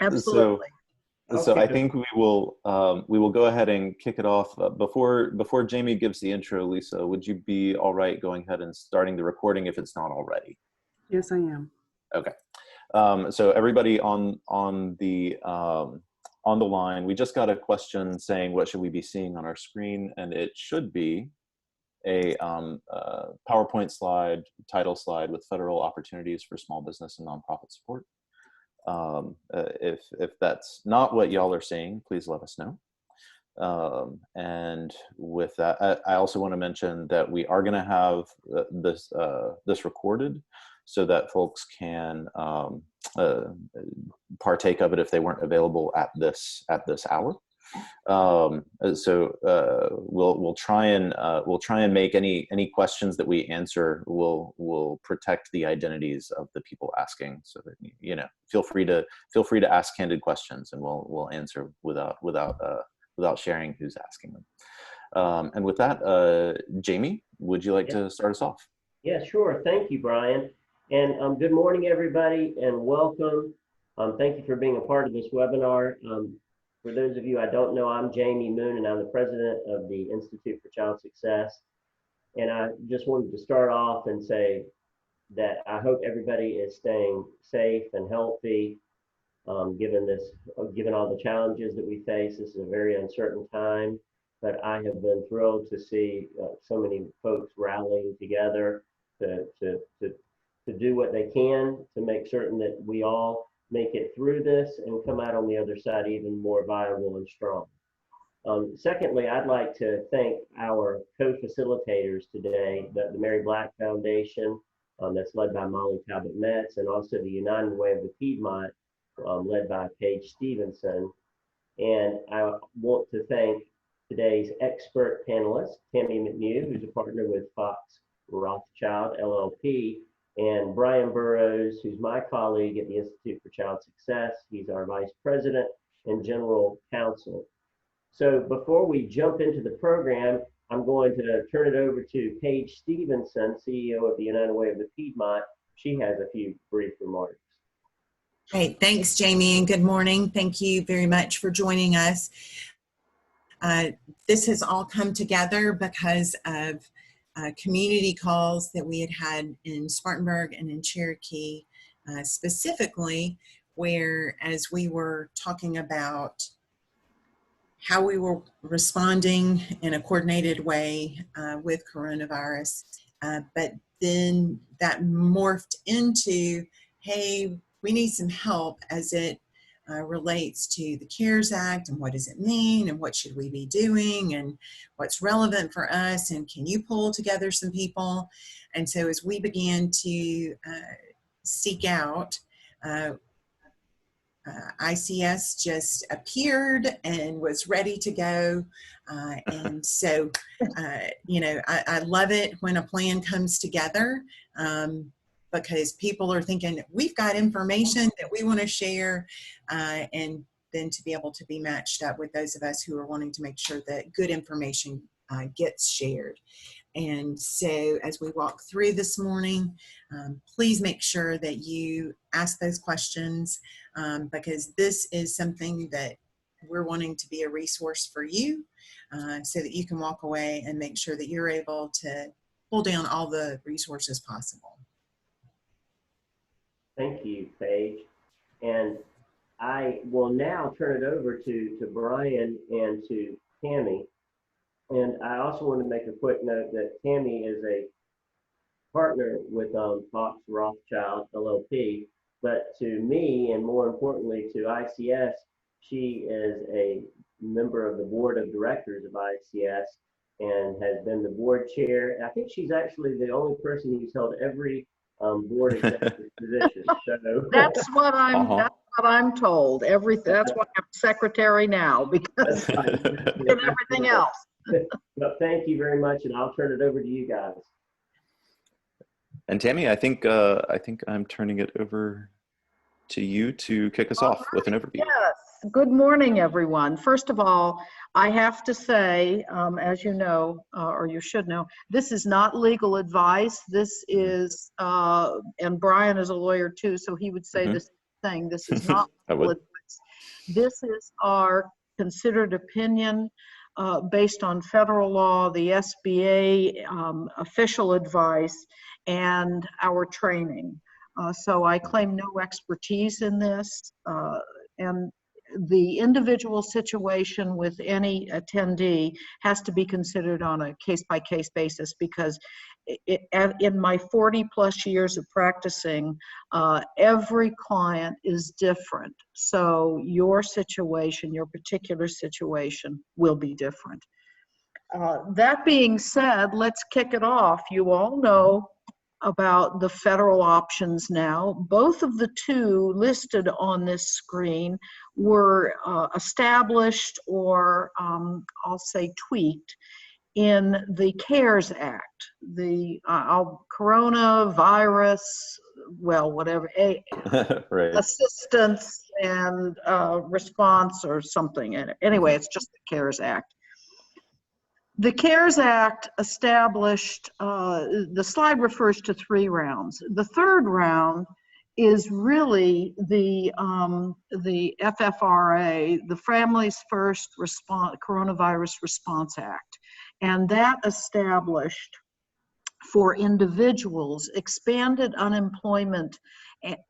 Absolutely. So I think we will go ahead and kick it off. Before Jamie gives the intro, Lisa, would you be all right going ahead and starting the recording if it's not already? Yes, I am. Okay. So everybody on the line, we just got a question saying what should we be seeing on our screen, and it should be a PowerPoint slide, title slide with federal opportunities for small business and nonprofit support. If that's not what y'all are seeing, please let us know. And with that, I also want to mention that we are going to have this recorded so that folks can partake of it if they weren't available at this hour. So we'll try and make any questions that we answer, we'll protect the identities of the people asking, so that, you know, feel free to ask candid questions, and we'll answer without sharing who's asking them. And with that, Jamie, would you like to start us off? Yeah, sure. Thank you, Brian. And good morning, everybody, and welcome. Thank you for being a part of this webinar. For those of you I don't know, I'm Jamie Moon, and I'm the president of the Institute for Child Success. And I just wanted to start off and say that I hope everybody is staying safe and healthy, given all the challenges that we face. This is a very uncertain time, but I have been thrilled to see so many folks rallying together to do what they can to make certain that we all make it through this and come out on the other side even more viable and strong. Secondly, I'd like to thank our co-facilitators today, the Mary Black Foundation, that's led by Molly Talbot Metz, and also the United Way of the Piedmont, led by Paige Stevenson. And I want to thank today's expert panelist, Tammy McNew, who's a partner with Fox Rothschild LLP, and Brian Burrows, who's my colleague at the Institute for Child Success. He's our vice president and general counsel. So before we jump into the program, I'm going to turn it over to Paige Stevenson, CEO of the United Way of the Piedmont. She has a few brief remarks. Great, thanks, Jamie, and good morning. Thank you very much for joining us. This has all come together because of community calls that we had in Spartanburg and in Cherokee, specifically, where as we were talking about how we were responding in a coordinated way with coronavirus, but then that morphed into, hey, we need some help as it relates to the CARES Act, and what does it mean, and what should we be doing, and what's relevant for us, and can you pull together some people? And so as we began to seek out, ICS just appeared and was ready to go. And so, you know, I love it when a plan comes together, because people are thinking, we've got information that we want to share, and then to be able to be matched up with those of us who are wanting to make sure that good information gets shared. And so as we walk through this morning, please make sure that you ask those questions, because this is something that we're wanting to be a resource for you, so that you can walk away and make sure that you're able to pull down all the resources possible. Thank you, Paige. And I will now turn it over to Brian and to Tammy. And I also want to make a quick note that Tammy is a partner with Fox Rothschild LLP, but to me, and more importantly to ICS, she is a member of the board of directors of ICS and has been the board chair. I think she's actually the only person who's held every board executive position. So that's what I'm told. That's why I'm secretary now, because and everything else. But thank you very much, and I'll turn it over to you guys. And Tammy, I think I'm turning it over to you to kick us off with an overview. Yes. Good morning, everyone. First of all, I have to say, as you know, or you should know, this is not legal advice. This is, and Brian is a lawyer too, so he would say this thing. This is not I would. this is our considered opinion based on federal law, the SBA official advice, and our training. So I claim no expertise in this, and the individual situation with any attendee has to be considered on a case-by-case basis, because in my 40 plus years of practicing, every client is different. So your situation, your particular situation will be different. That being said, let's kick it off. You all know about the federal options now. Both of the two listed on this screen were established, or I'll say tweaked, in the CARES Act, the coronavirus, well, whatever, Right. assistance and response or something. Anyway, it's just the CARES Act. The CARES Act established, the slide refers to 3 rounds. The third round is really the FFRA, the Families First Coronavirus Response Act. And that established for individuals expanded unemployment,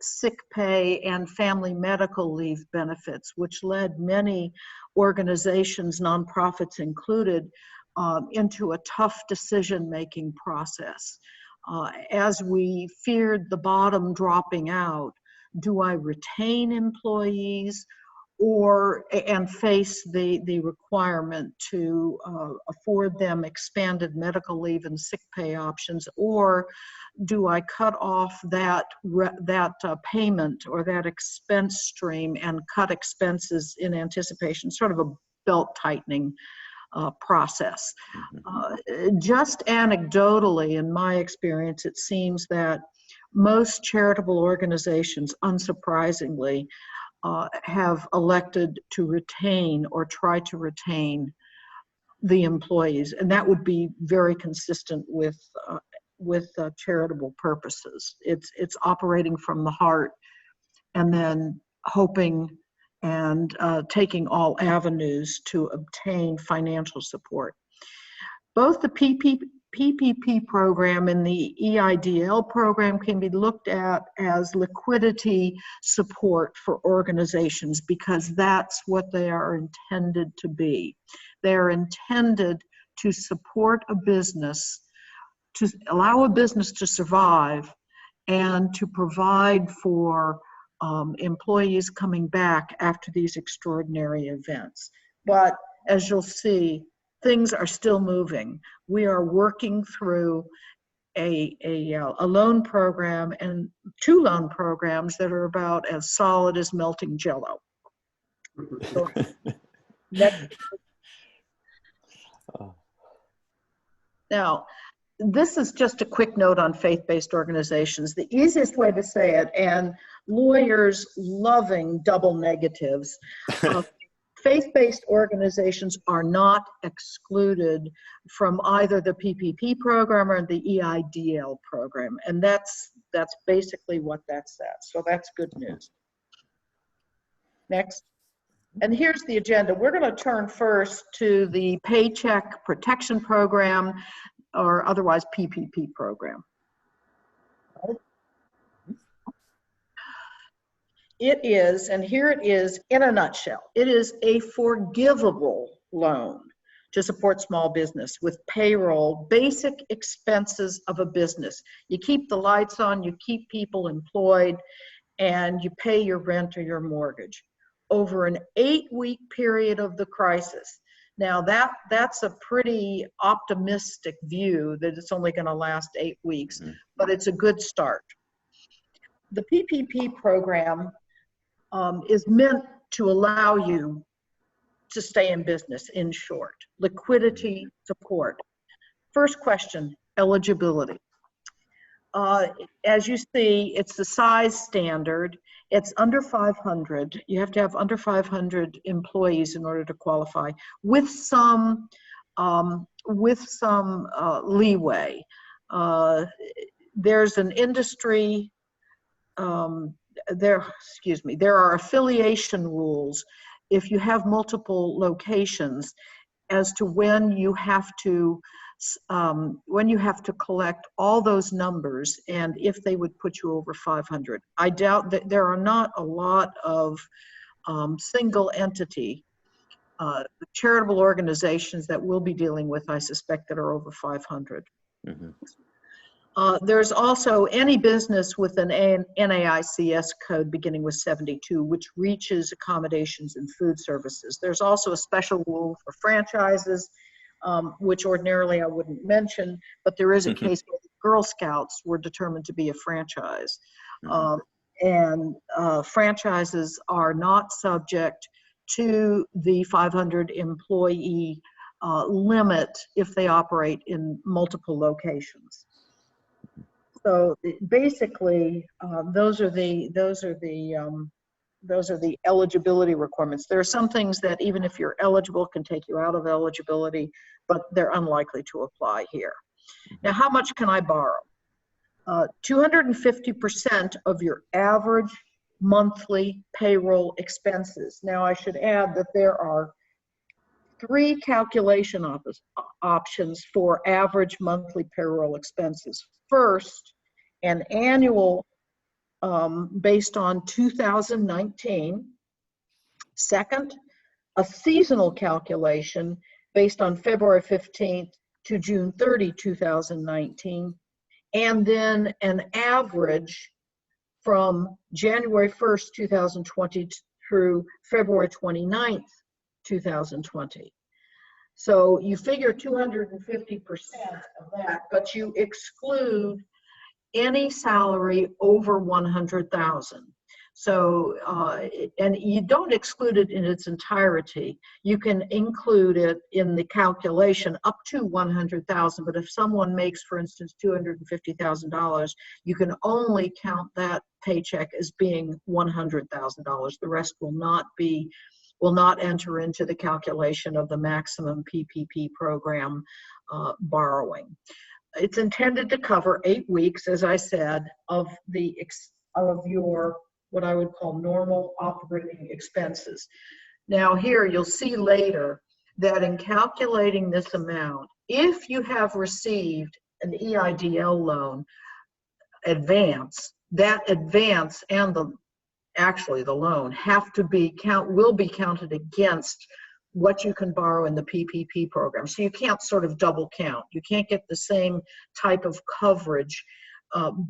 sick pay, and family medical leave benefits, which led many organizations, nonprofits included, into a tough decision-making process. As we feared the bottom dropping out, do I retain employees and face the requirement to afford them expanded medical leave and sick pay options, or do I cut off that payment or that expense stream and cut expenses in anticipation, sort of a belt tightening process. Just anecdotally, in my experience, it seems that most charitable organizations, unsurprisingly, have elected to retain or try to retain the employees, and that would be very consistent with charitable purposes. It's operating from the heart, and then hoping and taking all avenues to obtain financial support. Both the PPP program and the EIDL program can be looked at as liquidity support for organizations, because that's what they are intended to be. They are intended to support a business, to allow a business to survive, and to provide for employees coming back after these extraordinary events. But as you'll see, things are still moving. We are working through a loan program and 2 loan programs that are about as solid as melting Jell-O. So, now, this is just a quick note on faith-based organizations. The easiest way to say it, and lawyers loving double negatives, faith-based organizations are not excluded from either the PPP program or the EIDL program, and that's basically what that says. So that's good news. Next. And here's the agenda. We're going to turn first to the Paycheck Protection Program, or otherwise PPP program. It is, and here it is in a nutshell, it is a forgivable loan to support small business with payroll, basic expenses of a business. You keep the lights on, you keep people employed, and you pay your rent or your mortgage over an 8-week period of the crisis. Now that's a pretty optimistic view that it's only going to last 8 weeks, but it's a good start. The PPP program is meant to allow you to stay in business, in short. Liquidity support. First question, eligibility. As you see, it's the size standard. It's under 500. You have to have under 500 employees in order to qualify, with some leeway. There's an industry there are affiliation rules if you have multiple locations as to when you have to collect all those numbers and if they would put you over 500. I doubt that there are not a lot of single entity charitable organizations that we'll be dealing with, I suspect, that are over 500. Mm-hmm. There's also any business with an NAICS code beginning with 72, which reaches accommodations and food services. There's also a special rule for franchises, which ordinarily I wouldn't mention, but there is a case where the Girl Scouts were determined to be a franchise. And franchises are not subject to the 500 employee limit if they operate in multiple locations. So basically, those are the eligibility requirements. There are some things that even if you're eligible can take you out of eligibility, but they're unlikely to apply here. Now, how much can I borrow? 250% of your average monthly payroll expenses. Now, I should add that there are 3 calculation options for average monthly payroll expenses. First, an annual based on 2019. Second, a seasonal calculation based on February 15th to June 30, 2019. And then an average from January 1st, 2020 through February 29th, 2020. So you figure 250% of that, but you exclude any salary over 100,000. So, and you don't exclude it in its entirety. You can include it in the calculation up to 100,000, but if someone makes, for instance, $250,000, you can only count that paycheck as being $100,000. The rest will not enter into the calculation of the maximum PPP program borrowing. It's intended to cover 8 weeks, as I said, of your what I would call normal operating expenses. Now here you'll see later that in calculating this amount, if you have received an EIDL loan advance, that advance and the loan will be counted against what you can borrow in the PPP program. So you can't sort of double count. You can't get the same type of coverage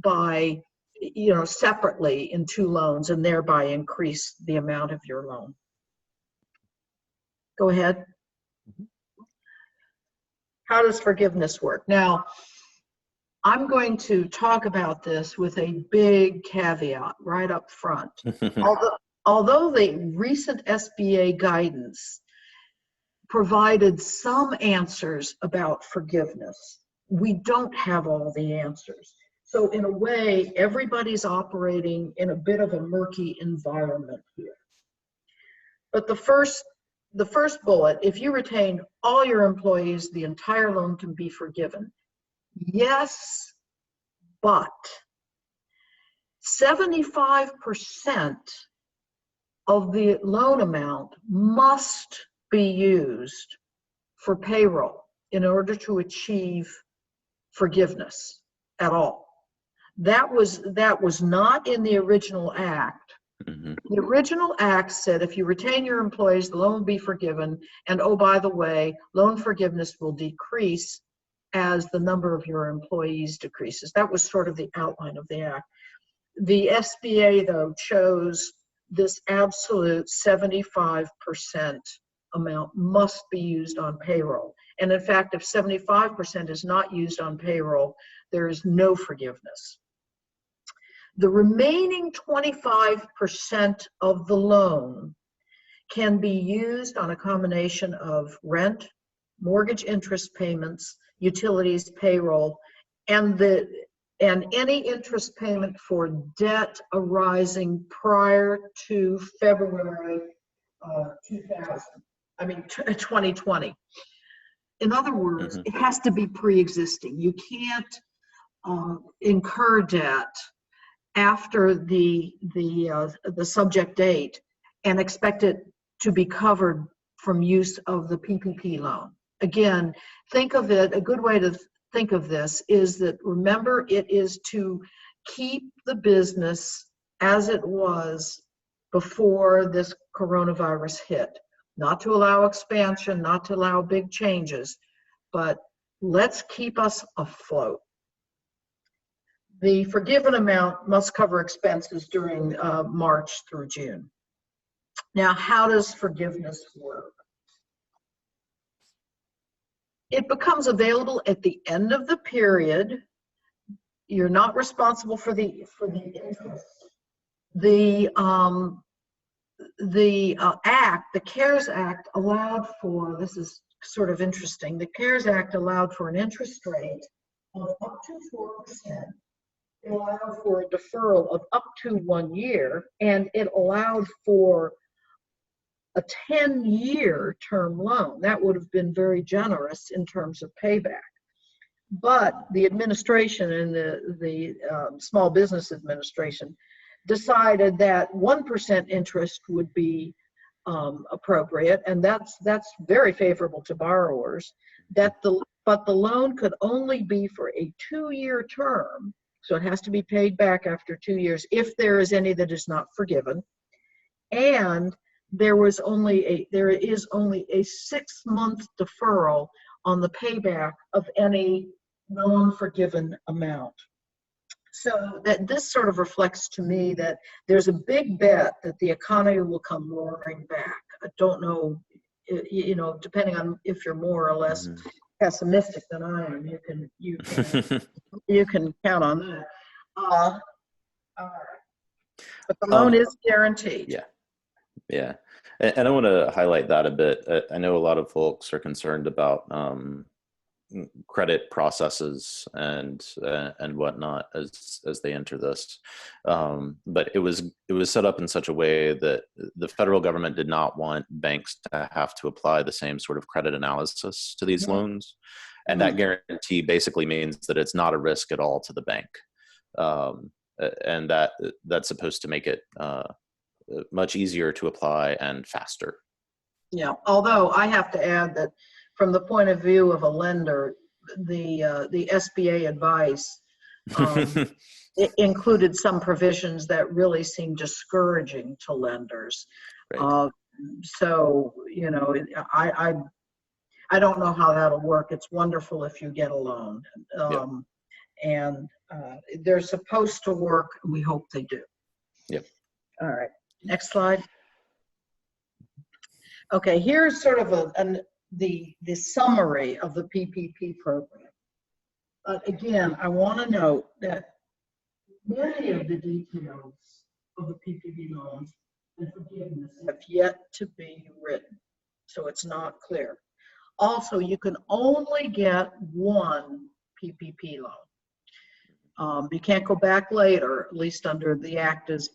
by separately in 2 loans and thereby increase the amount of your loan. Go ahead. How does forgiveness work? Now, I'm going to talk about this with a big caveat right up front. Although the recent SBA guidance provided some answers about forgiveness, we don't have all the answers. So in a way, everybody's operating in a bit of a murky environment here. But the first bullet, if you retain all your employees, the entire loan can be forgiven. Yes, but 75% of the loan amount must be used for payroll in order to achieve forgiveness at all. That was not in the original act. Mm-hmm. The original act said if you retain your employees, the loan will be forgiven, and oh, by the way, loan forgiveness will decrease as the number of your employees decreases. That was sort of the outline of the act. The SBA, though, chose this absolute 75% amount must be used on payroll. And in fact, if 75% is not used on payroll, there is no forgiveness. The remaining 25% of the loan can be used on a combination of rent, mortgage interest payments, utilities, payroll, and any interest payment for debt arising prior to February 2020. In other words, it has to be pre-existing. You can't incur debt after the subject date and expect it to be covered from use of the PPP loan. Again, think of it, a good way to think of this is that, remember, it is to keep the business as it was before this coronavirus hit. Not to allow expansion, not to allow big changes, but let's keep us afloat. The forgiven amount must cover expenses during March through June. Now, how does forgiveness work? It becomes available at the end of the period. You're not responsible for the interest. The CARES Act allowed for, this is sort of interesting, the CARES Act allowed for an interest rate of up to 4%. It allowed for a deferral of up to 1 year, and it allowed for a 10-year term loan. That would have been very generous in terms of payback. But the administration and the Small Business Administration decided that 1% interest would be appropriate, and that's very favorable to borrowers. But the loan could only be for a 2-year term, so it has to be paid back after 2 years if there is any that is not forgiven. And there is only a 6-month deferral on the payback of any non-forgiven amount. So that this sort of reflects to me that there's a big bet that the economy will come roaring back. I don't know, depending on if you're more or less pessimistic than I am, you can count on that. All right. But the loan is guaranteed. Yeah. And I want to highlight that a bit. I know a lot of folks are concerned about credit processes and whatnot as they enter this, but it was set up in such a way that the federal government did not want banks to have to apply the same sort of credit analysis to these loans, and that guarantee basically means that it's not a risk at all to the bank, and that's supposed to make it much easier to apply and faster. Yeah, although I have to add that from the point of view of a lender, the SBA advice it included some provisions that really seemed discouraging to lenders. Right. So, I don't know how that'll work. It's wonderful if you get a loan. And they're supposed to work. We hope they do. Yep. All right. Next slide. Okay, here's sort of the summary of the PPP program. Again, I want to note that many of the details of the PPP loans and forgiveness have yet to be written, so it's not clear. Also, you can only get one PPP loan. You can't go back later, at least under the Act as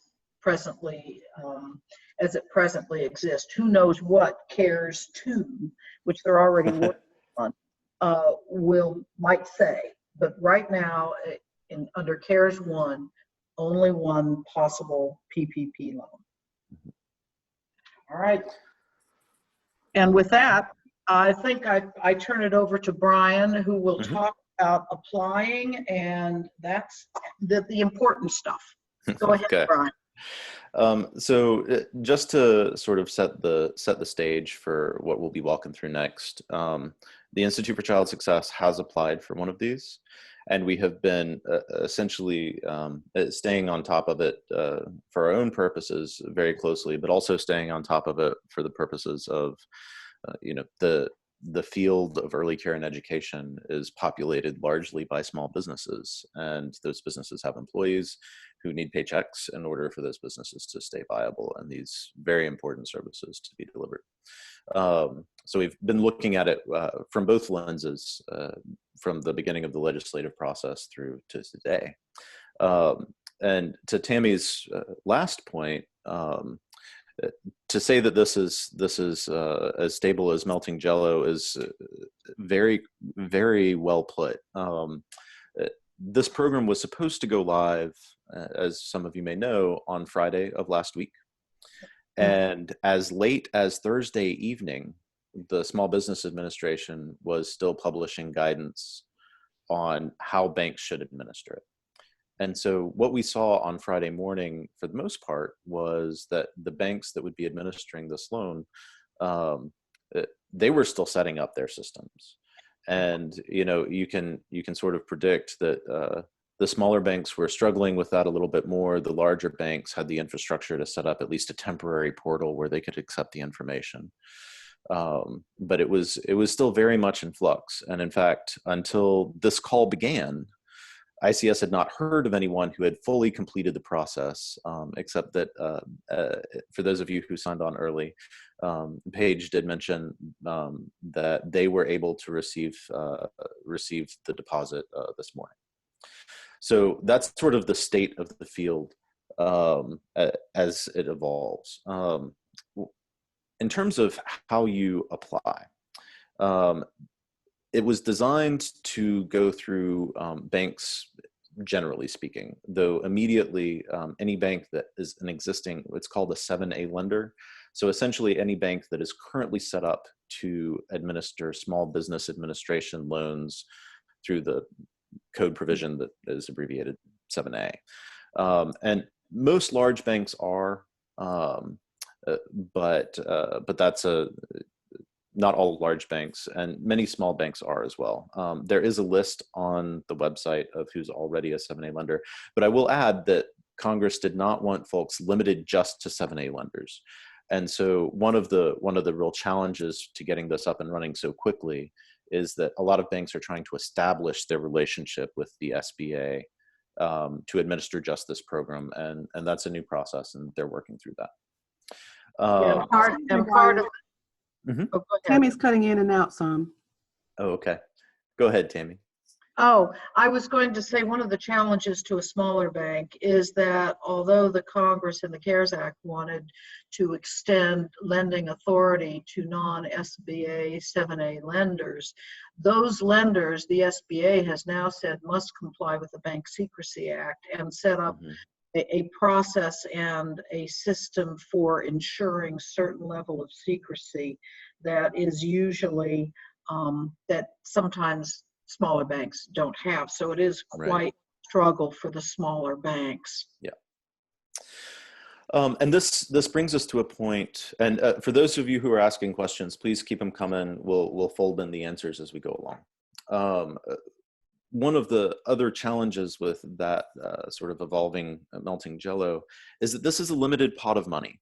it presently exists. Who knows what CARES 2, which they're already working on, might say. But right now, under CARES 1, only one possible PPP loan. All right. And with that, I think I turn it over to Brian, who will talk about applying, and that's the important stuff. Go ahead, okay. Brian. So just to sort of set the stage for what we'll be walking through next, the Institute for Child Success has applied for one of these, and we have been essentially staying on top of it for our own purposes very closely, but also staying on top of it for the purposes of, the field of early care and education is populated largely by small businesses, and those businesses have employees who need paychecks in order for those businesses to stay viable and these very important services to be delivered. So we've been looking at it from both lenses, from the beginning of the legislative process through to today. And to Tammy's last point, to say that this is as stable as melting Jell-O is very, very well put. this program was supposed to go live, as some of you may know, on Friday of last week. And as late as Thursday evening, the Small Business Administration was still publishing guidance on how banks should administer it. And so what we saw on Friday morning, for the most part, was that the banks that would be administering this loan, they were still setting up their systems. And you can sort of predict that the smaller banks were struggling with that a little bit more. The larger banks had the infrastructure to set up at least a temporary portal where they could accept the information. But it was still very much in flux. And in fact, until this call began, ICS had not heard of anyone who had fully completed the process, except that for those of you who signed on early, Paige did mention that they were able to receive the deposit this morning. So that's sort of the state of the field as it evolves. In terms of how you apply, it was designed to go through banks, generally speaking, though immediately any bank that is an existing, it's called a 7A lender. So essentially any bank that is currently set up to administer small business administration loans through the code provision that is abbreviated 7A. And most large banks are, but that's not all large banks, and many small banks are as well. There is a list on the website of who's already a 7A lender, but I will add that Congress did not want folks limited just to 7A lenders. And so one of the real challenges to getting this up and running so quickly is that a lot of banks are trying to establish their relationship with the SBA to administer just this program, and that's a new process, and they're working through that. Part of Mm-hmm. Oh, go ahead. Tammy's cutting in and out some. Oh, okay. Go ahead, Tammy. Oh, I was going to say one of the challenges to a smaller bank is that although the Congress and the CARES Act wanted to extend lending authority to non-SBA 7A lenders, those lenders, the SBA has now said must comply with the Bank Secrecy Act and set up a process and a system for ensuring certain level of secrecy that is usually that sometimes smaller banks don't have. So it is quite a struggle for the smaller banks. Yeah. And this brings us to a point, and for those of you who are asking questions, please keep them coming. We'll fold in the answers as we go along. One of the other challenges with that sort of evolving, melting jello is that this is a limited pot of money.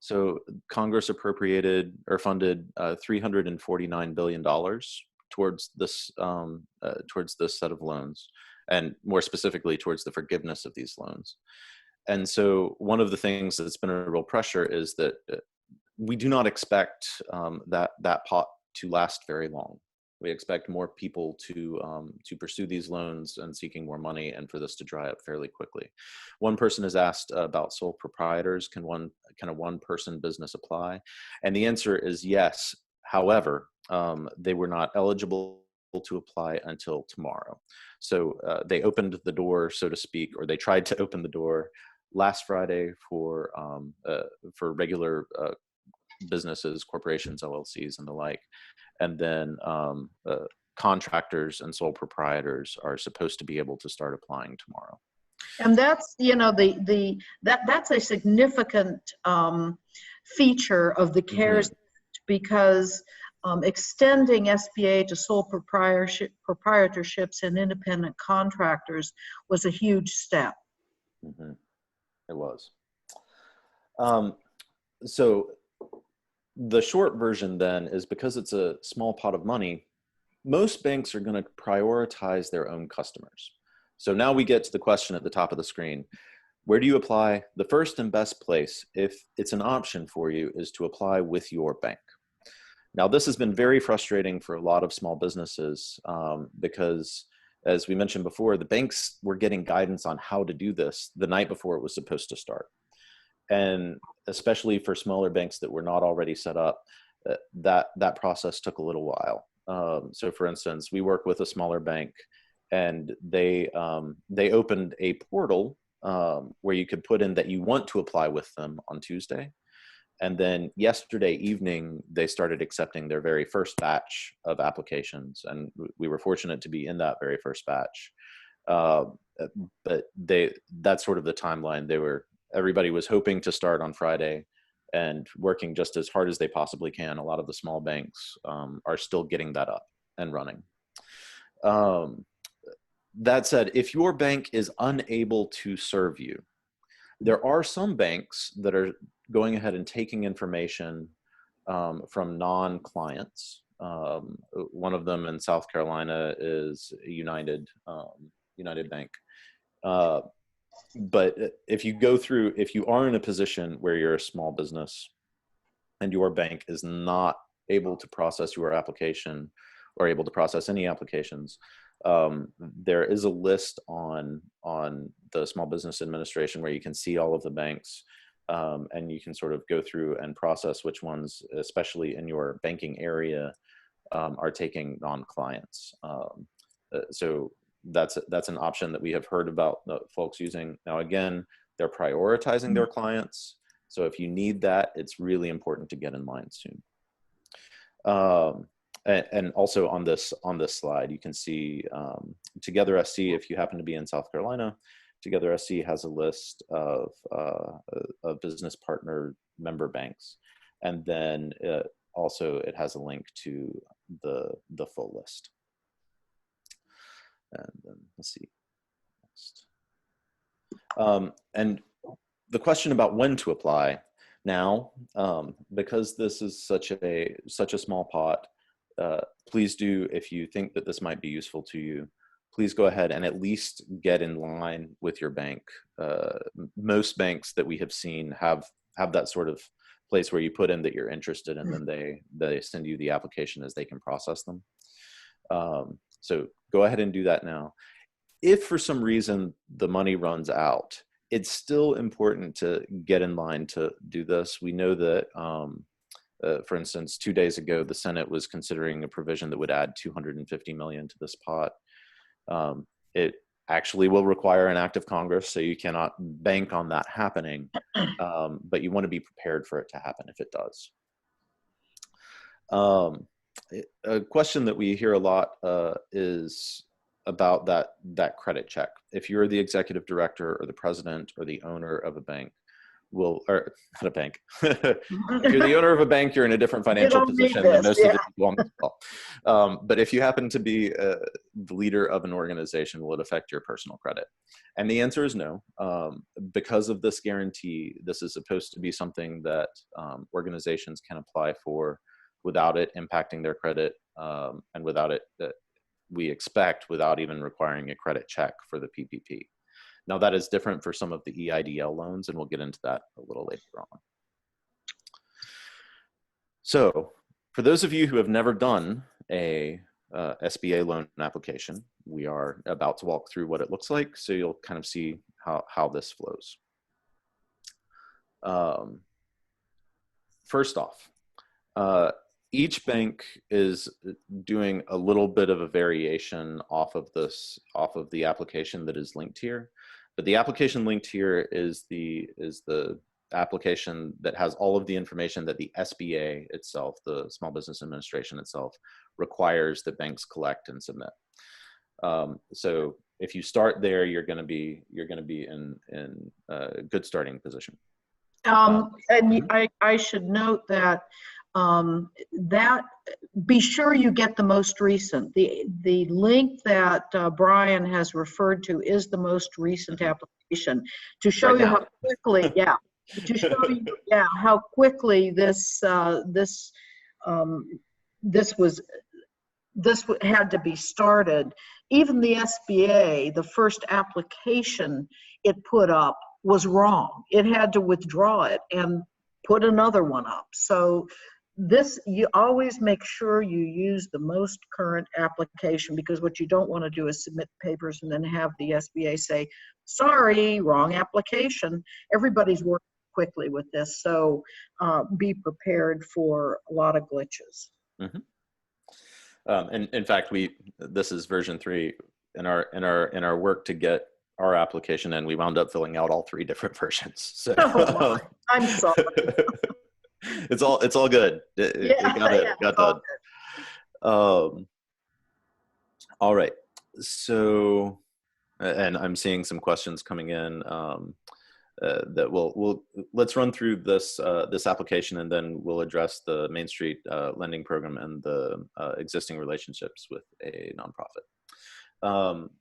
So Congress appropriated or funded $349 billion towards this set of loans, and more specifically towards the forgiveness of these loans. And so one of the things that's been a real pressure is that we do not expect that pot to last very long. We expect more people to pursue these loans and seeking more money, and for this to dry up fairly quickly. One person has asked about sole proprietors. Can a one-person business apply? And the answer is yes. However, they were not eligible to apply until tomorrow. So they opened the door, so to speak, or they tried to open the door last Friday for regular businesses, corporations, LLCs, and the like. And then contractors and sole proprietors are supposed to be able to start applying tomorrow. And that's, that's a significant feature of the CARES Act, because extending SBA to sole proprietorships and independent contractors was a huge step. It was. So the short version then is, because it's a small pot of money, most banks are going to prioritize their own customers. So now we get to the question at the top of the screen. Where do you apply? The first and best place, if it's an option for you, is to apply with your bank. Now, this has been very frustrating for a lot of small businesses because, as we mentioned before, the banks were getting guidance on how to do this the night before it was supposed to start. And especially for smaller banks that were not already set up, that process took a little while. So for instance, we work with a smaller bank, and they opened a portal where you could put in that you want to apply with them on Tuesday. And then yesterday evening, they started accepting their very first batch of applications. And we were fortunate to be in that very first batch. But that's sort of the timeline. Everybody was hoping to start on Friday and working just as hard as they possibly can. A lot of the small banks are still getting that up and running. That said, if your bank is unable to serve you, there are some banks that are going ahead and taking information from non-clients. One of them in South Carolina is United Bank. But if you are in a position where you're a small business and your bank is not able to process your application or able to process any applications, there is a list on the Small Business Administration where you can see all of the banks, and you can sort of go through and process which ones, especially in your banking area, are taking non-clients. So that's an option that we have heard about folks using. Now, again, they're prioritizing their clients. So if you need that, it's really important to get in line soon. And also on this slide, you can see Together SC, if you happen to be in South Carolina, Together SC has a list of business partner member banks. And then also it has a link to the full list. And then let's see next. And the question about when to apply now, because this is such a small pot, please do, if you think that this might be useful to you, please go ahead and at least get in line with your bank. Most banks that we have seen have that sort of place where you put in that you're interested, and then they send you the application as they can process them. So go ahead and do that now. If for some reason the money runs out, it's still important to get in line to do this. We know that, for instance, 2 days ago, the Senate was considering a provision that would add $250 million to this pot. It actually will require an act of Congress, so you cannot bank on that happening, but you want to be prepared for it to happen if it does. A question that we hear a lot is about that credit check. If you're the executive director or the president or the owner of a bank, or not a bank. If you're the owner of a bank, you're in a different financial position than most of the people on this call. But if you happen to be the leader of an organization, will it affect your personal credit? And the answer is no. Because of this guarantee, this is supposed to be something that organizations can apply for without it impacting their credit, and without it, we expect, without even requiring a credit check for the PPP. Now, that is different for some of the EIDL loans, and we'll get into that a little later on. So for those of you who have never done a SBA loan application, we are about to walk through what it looks like, so you'll kind of see how this flows. First off, each bank is doing a little bit of a variation off of the application that is linked here. But the application linked here is the application that has all of the information that the SBA itself, the Small Business Administration itself, requires that banks collect and submit. So if you start there, you're going to be in a good starting position. And I should note that be sure you get the most recent. The link that Brian has referred to is the most recent application to show you how quickly, to show you, how quickly this had to be started. Even the SBA, the first application it put up was wrong. It had to withdraw it and put another one up. So you always make sure you use the most current application, because what you don't want to do is submit papers and then have the SBA say, sorry, wrong application. Everybody's working quickly with this, so be prepared for a lot of glitches. And in fact, this is version 3. in our work to get our application in, we wound up filling out all 3 different versions. So Oh, my. I'm sorry. it's all good. It got done. All right. So, and I'm seeing some questions coming in. That let's run through this application, and then we'll address the Main Street lending program and the existing relationships with a nonprofit.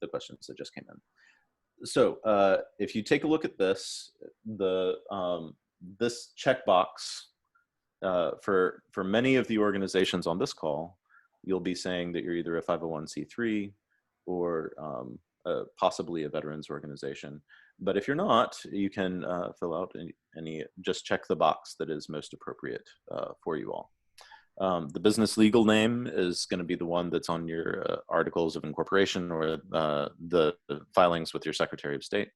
The questions that just came in. So if you take a look at this, this checkbox for many of the organizations on this call, you'll be saying that you're either a 501c3 or possibly a veterans organization. But if you're not, you can fill out just check the box that is most appropriate for you all. The business legal name is going to be the one that's on your articles of incorporation or the filings with your Secretary of State.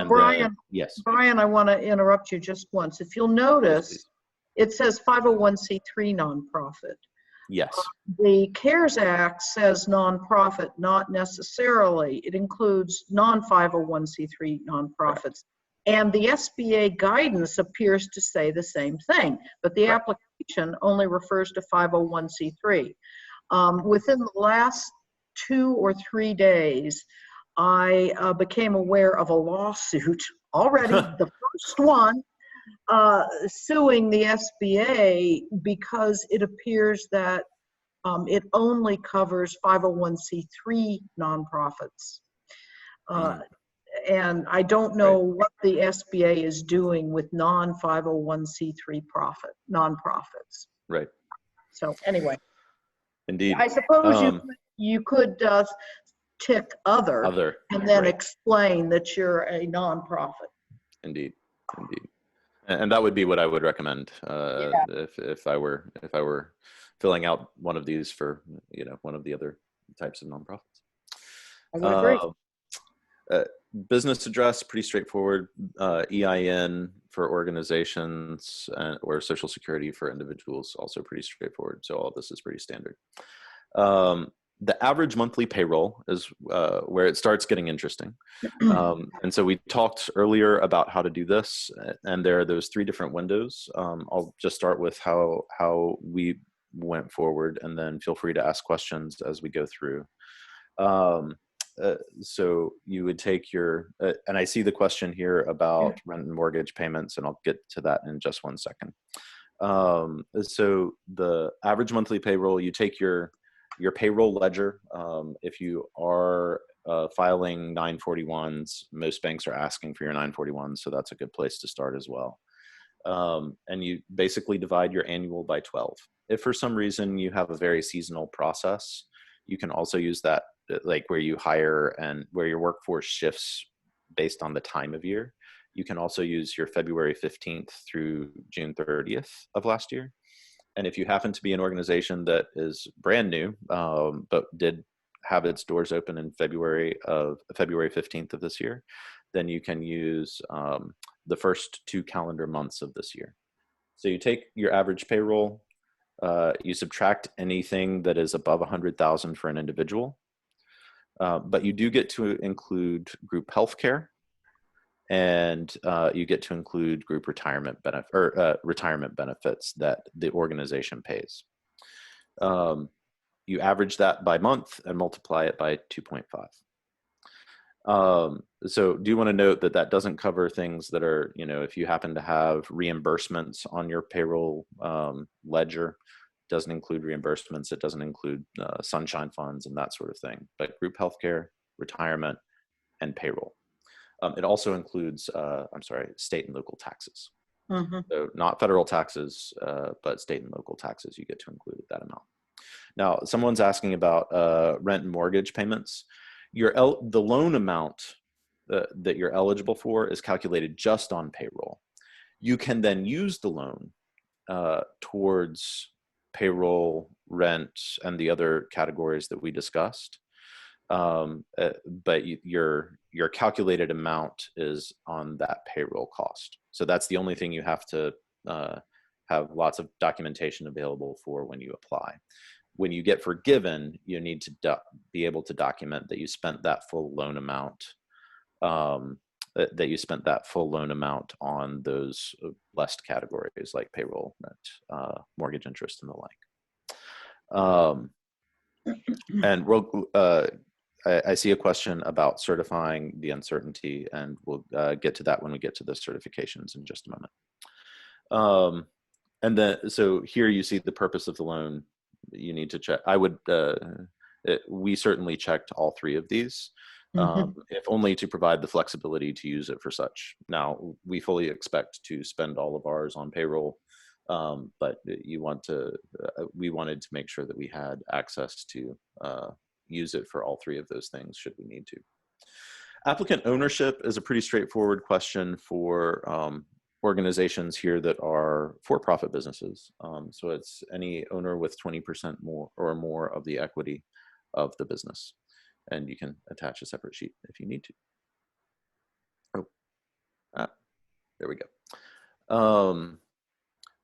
Brian, yes. Brian, I want to interrupt you just once. If you'll notice, it says 501c3 nonprofit. Yes. The CARES Act says nonprofit, not necessarily. It includes non-501c3 nonprofits. And the SBA guidance appears to say the same thing, but the application only refers to 501c3. Within the last 2 or 3 days, I became aware of a lawsuit already, the first one, suing the SBA because it appears that it only covers 501c3 nonprofits. And I don't know what the SBA is doing with non-501c3 nonprofits. Right. So anyway. Indeed. I suppose you could tick other and then explain that you're a nonprofit. Indeed. And that would be what I would recommend if I were filling out one of these for one of the other types of nonprofits. I would agree. Business address, pretty straightforward. EIN for organizations or Social Security for individuals, also pretty straightforward. So all of this is pretty standard. The average monthly payroll is where it starts getting interesting. And so we talked earlier about how to do this, and there are those 3 different windows. I'll just start with how we went forward, and then feel free to ask questions as we go through. So you would take your, and I see the question here about rent and mortgage payments, and I'll get to that in just 1 second. So the average monthly payroll, you take your payroll ledger. If you are filing 941s, most banks are asking for your 941s, so that's a good place to start as well. And you basically divide your annual by 12. If for some reason you have a very seasonal process, you can also use that, like where you hire and where your workforce shifts based on the time of year. You can also use your February 15th through June 30th of last year. And if you happen to be an organization that is brand new, but did have its doors open in February 15th of this year, then you can use the first 2 calendar months of this year. So you take your average payroll, you subtract anything that is above 100,000 for an individual, but you do get to include group health care, and you get to include group retirement benefits that the organization pays. You average that by month and multiply it by 2.5. So do you want to note that that doesn't cover things that are, if you happen to have reimbursements on your payroll ledger, doesn't include reimbursements. It doesn't include sunshine funds and that sort of thing, but group healthcare, retirement, and payroll. It also includes, state and local taxes. Mm-hmm. So not federal taxes, but state and local taxes, you get to include that amount. Now, someone's asking about rent and mortgage payments. The loan amount that you're eligible for is calculated just on payroll. You can then use the loan towards payroll, rent, and the other categories that we discussed. But your calculated amount is on that payroll cost. So that's the only thing you have to have lots of documentation available for when you apply. when you get forgiven, you need to be able to document that you spent that full loan amount, on those blessed categories like payroll, rent, mortgage interest, and the like. And I see a question about certifying the uncertainty, and we'll get to that when we get to the certifications in just a moment. And then, so here you see the purpose of the loan. You need to check. We certainly checked all three of these, if only to provide the flexibility to use it for such. Now, we fully expect to spend all of ours on payroll, but we wanted to make sure that we had access to use it for all three of those things should we need to. Applicant ownership is a pretty straightforward question for organizations here that are for-profit businesses. So it's any owner with 20% more or more of the equity of the business. And you can attach a separate sheet if you need to. There we go.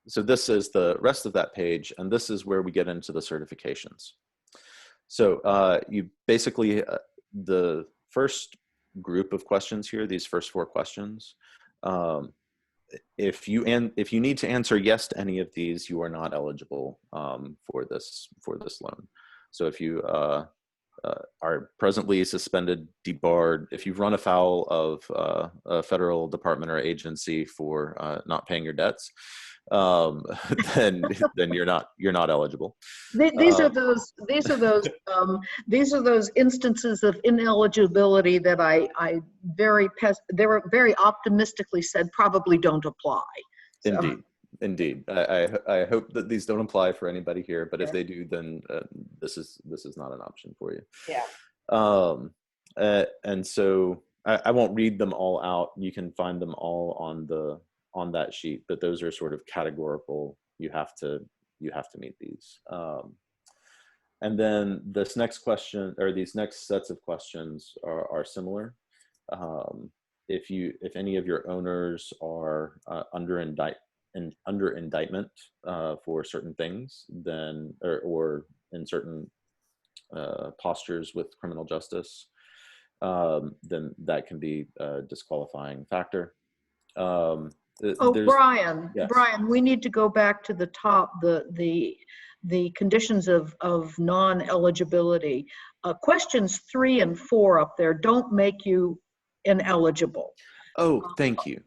So this is the rest of that page, and this is where we get into the certifications. So you basically, the first group of questions here, these first 4 questions, if you need to answer yes to any of these, you are not eligible for this loan. So if you are presently suspended, debarred, if you've run afoul of a federal department or agency for not paying your debts, then you're not eligible. These are those instances of ineligibility that I very optimistically said probably don't apply. So. Indeed. I hope that these don't apply for anybody here, but if they do, then this is not an option for you. Yeah. And so I won't read them all out. You can find them all on that sheet, but those are sort of categorical. You have to meet these. And then this next question, or these next sets of questions are similar. If any of your owners are under indictment for certain things, then or in certain postures with criminal justice, then that can be a disqualifying factor. Brian, yes. Brian, we need to go back to the top, the conditions of non-eligibility. Questions 3 and 4 up there don't make you ineligible. Oh, thank you.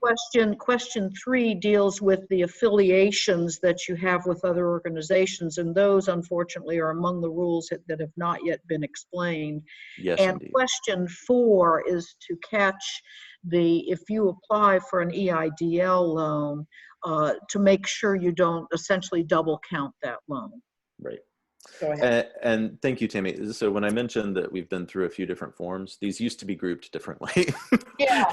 Question 3 deals with the affiliations that you have with other organizations, and those unfortunately are among the rules that have not yet been explained. Yes, and indeed. Question 4 is to catch if you apply for an EIDL loan, to make sure you don't essentially double count that loan. Right. Go ahead. And thank you, Tammy. So when I mentioned that we've been through a few different forms, these used to be grouped differently. Yeah.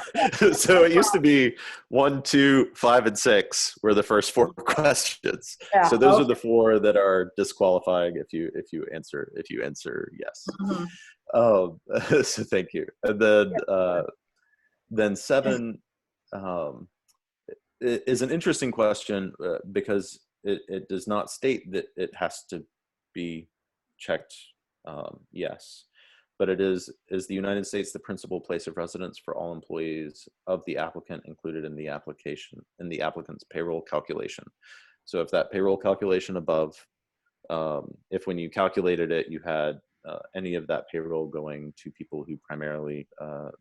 So it used to be 1, 2, 5, and 6 were the first 4 questions. Yeah, so those are the 4 that are disqualifying if you answer yes. Mm-hmm. So thank you. And then 7 is an interesting question because it does not state that it has to be checked yes, but it is the United States the principal place of residence for all employees of the applicant included in the applicant's payroll calculation. So if that payroll calculation above, if when you calculated it you had any of that payroll going to people who primarily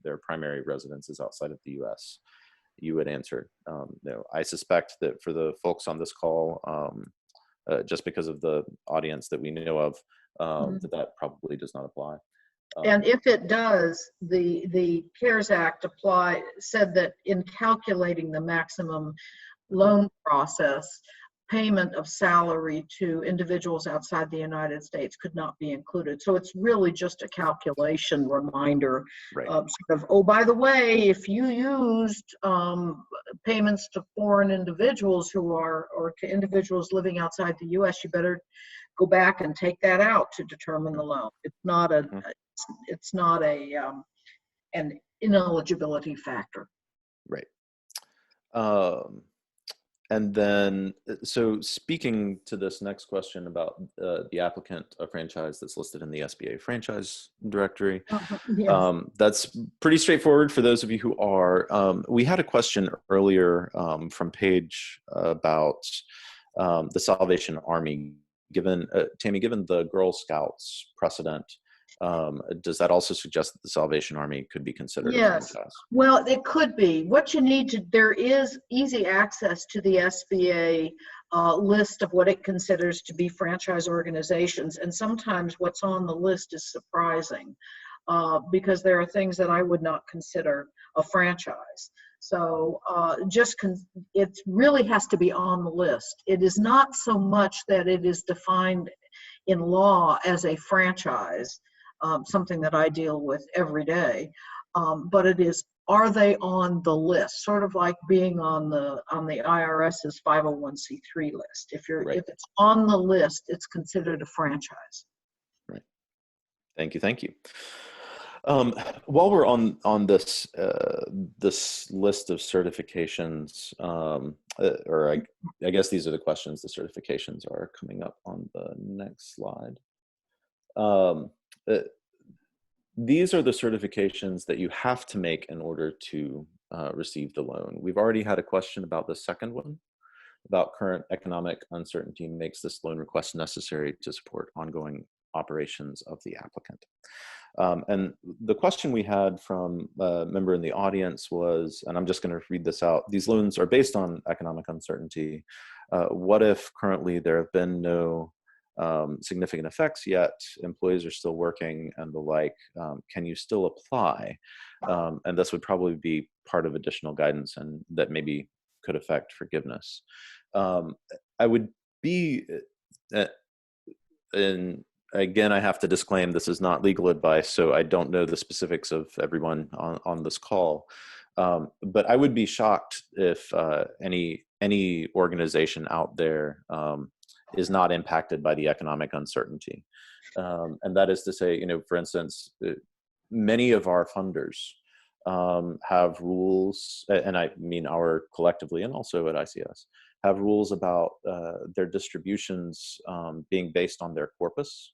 their primary residence is outside of the U.S., you would answer no. I suspect that for the folks on this call, just because of the audience that we know of, that probably does not apply. And if it does, the CARES Act said that in calculating the maximum loan process, payment of salary to individuals outside the United States could not be included. So it's really just a calculation reminder. Right. Sort of, oh, by the way, if you used payments to foreign individuals or to individuals living outside the U.S., you better go back and take that out to determine the loan. It's not an ineligibility factor. Right. And then, so speaking to this next question about the applicant, a franchise that's listed in the SBA franchise directory, Yes. that's pretty straightforward for those of you who are. We had a question earlier from Paige about the Salvation Army. Given Tammy, given the Girl Scouts precedent, does that also suggest that the Salvation Army could be considered a Yes. franchise? Well, it could be. What you need to, there is easy access to the SBA list of what it considers to be franchise organizations. And sometimes what's on the list is surprising because there are things that I would not consider a franchise. So it really has to be on the list. It is not so much that it is defined in law as a franchise, something that I deal with every day, but it is, are they on the list? Sort of like being on the IRS's 501c3 list. If it's on the list, it's considered a franchise. Right. Thank you. Thank you. While we're on this this list of certifications, or I guess these are the questions. The certifications are coming up on the next slide. These are the certifications that you have to make in order to receive the loan. We've already had a question about the second one, about current economic uncertainty makes this loan request necessary to support ongoing operations of the applicant. And the question we had from a member in the audience was, and I'm just going to read this out, these loans are based on economic uncertainty. What if currently there have been no significant effects yet, employees are still working and the like, can you still apply? And this would probably be part of additional guidance and that maybe could affect forgiveness. I would be, again, I have to disclaim this is not legal advice, so I don't know the specifics of everyone on this call. But I would be shocked if any organization out there is not impacted by the economic uncertainty. And that is to say, for instance, many of our funders have rules, and I mean our collectively and also at ICS, have rules about their distributions being based on their corpus.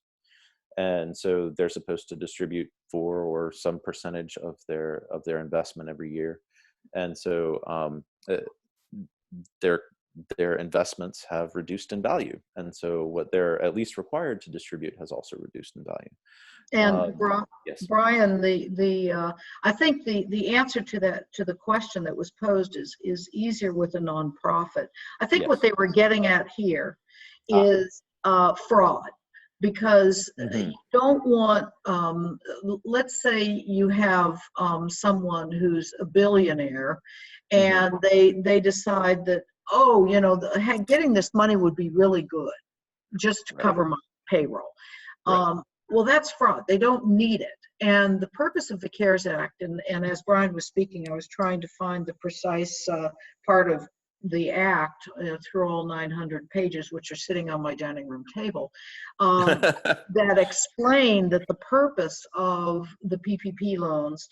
And so they're supposed to distribute 4 or some percentage of their investment every year. And so their investments have reduced in value. And so what they're at least required to distribute has also reduced in value. And yes. Brian, I think the answer to the question that was posed is easier with a nonprofit. I think Yes. what they were getting at here is fraud, because you don't want, let's say you have someone who's a billionaire and they decide that, oh, getting this money would be really good just to cover my payroll. Well, that's fraud. They don't need it. And the purpose of the CARES Act, and as Brian was speaking, I was trying to find the precise part of the act through all 900 pages, which are sitting on my dining room table, that explain that the purpose of the PPP loans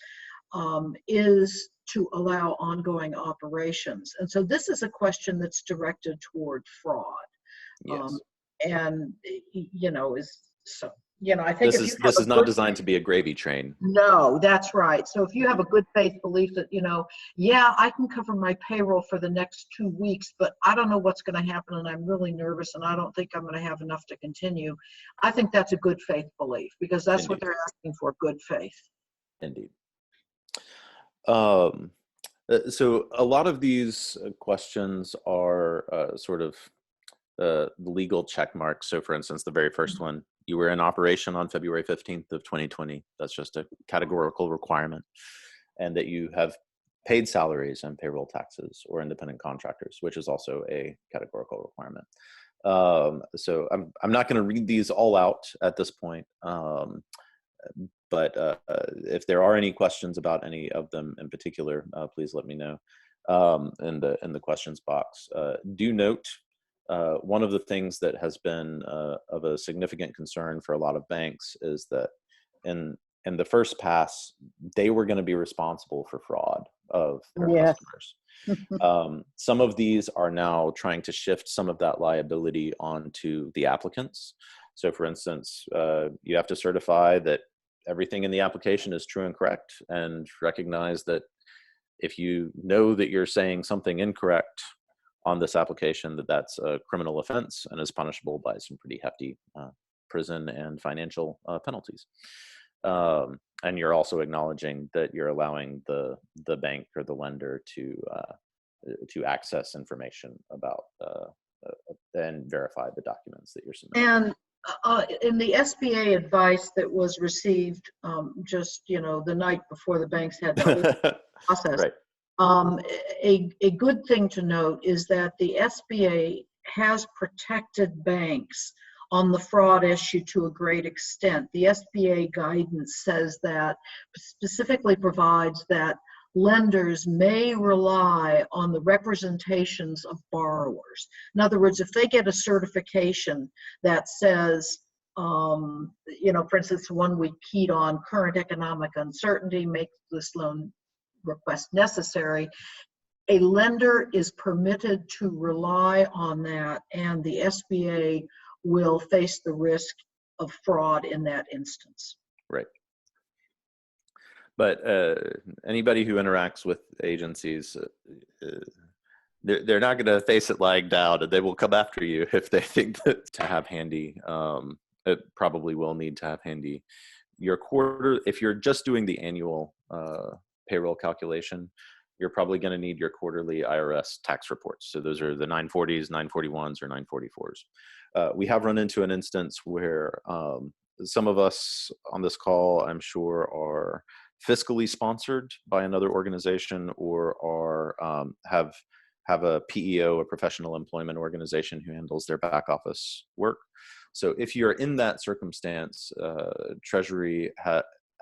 is to allow ongoing operations. And so this is a question that's directed toward fraud. Yes. And, I think this is not designed to be a gravy train. No, that's right. So if you have a good faith belief that, yeah, I can cover my payroll for the next 2 weeks, but I don't know what's going to happen and I'm really nervous and I don't think I'm going to have enough to continue. I think that's a good faith belief, because that's what they're asking for, good faith. Indeed. So a lot of these questions are sort of legal check marks. So for instance, the very first one, you were in operation on February 15th of 2020. That's just a categorical requirement. And that you have paid salaries and payroll taxes or independent contractors, which is also a categorical requirement. So I'm not going to read these all out at this point. But if there are any questions about any of them in particular, please let me know in the questions box. Do note, one of the things that has been of a significant concern for a lot of banks is that in in the first pass, they were going to be responsible for fraud of their Yes. customers. Some of these are now trying to shift some of that liability onto the applicants. So for instance, you have to certify that everything in the application is true and correct, and recognize that if you know that you're saying something incorrect on this application, that's a criminal offense and is punishable by some pretty hefty prison and financial penalties. And you're also acknowledging that you're allowing the bank or the lender to access information about and verify the documents that you're submitting. And in the SBA advice that was received just, the night before the banks had the process, Right. A good thing to note is that the SBA has protected banks on the fraud issue to a great extent. The SBA guidance says that, specifically provides that lenders may rely on the representations of borrowers. In other words, if they get a certification that says, for instance, one we keyed on, current economic uncertainty makes this loan request necessary, a lender is permitted to rely on that, and the SBA will face the risk of fraud in that instance. Right. But anybody who interacts with agencies, they're not going to face it lying down, and they will come after you if they think that to have handy. It probably will need to have handy your quarter. If you're just doing the annual payroll calculation, you're probably going to need your quarterly IRS tax reports. So those are the 940s, 941s, or 944s. We have run into an instance where some of us on this call, I'm sure, are fiscally sponsored by another organization, or are have a PEO, a professional employment organization, who handles their back office work. So if you're in that circumstance, Treasury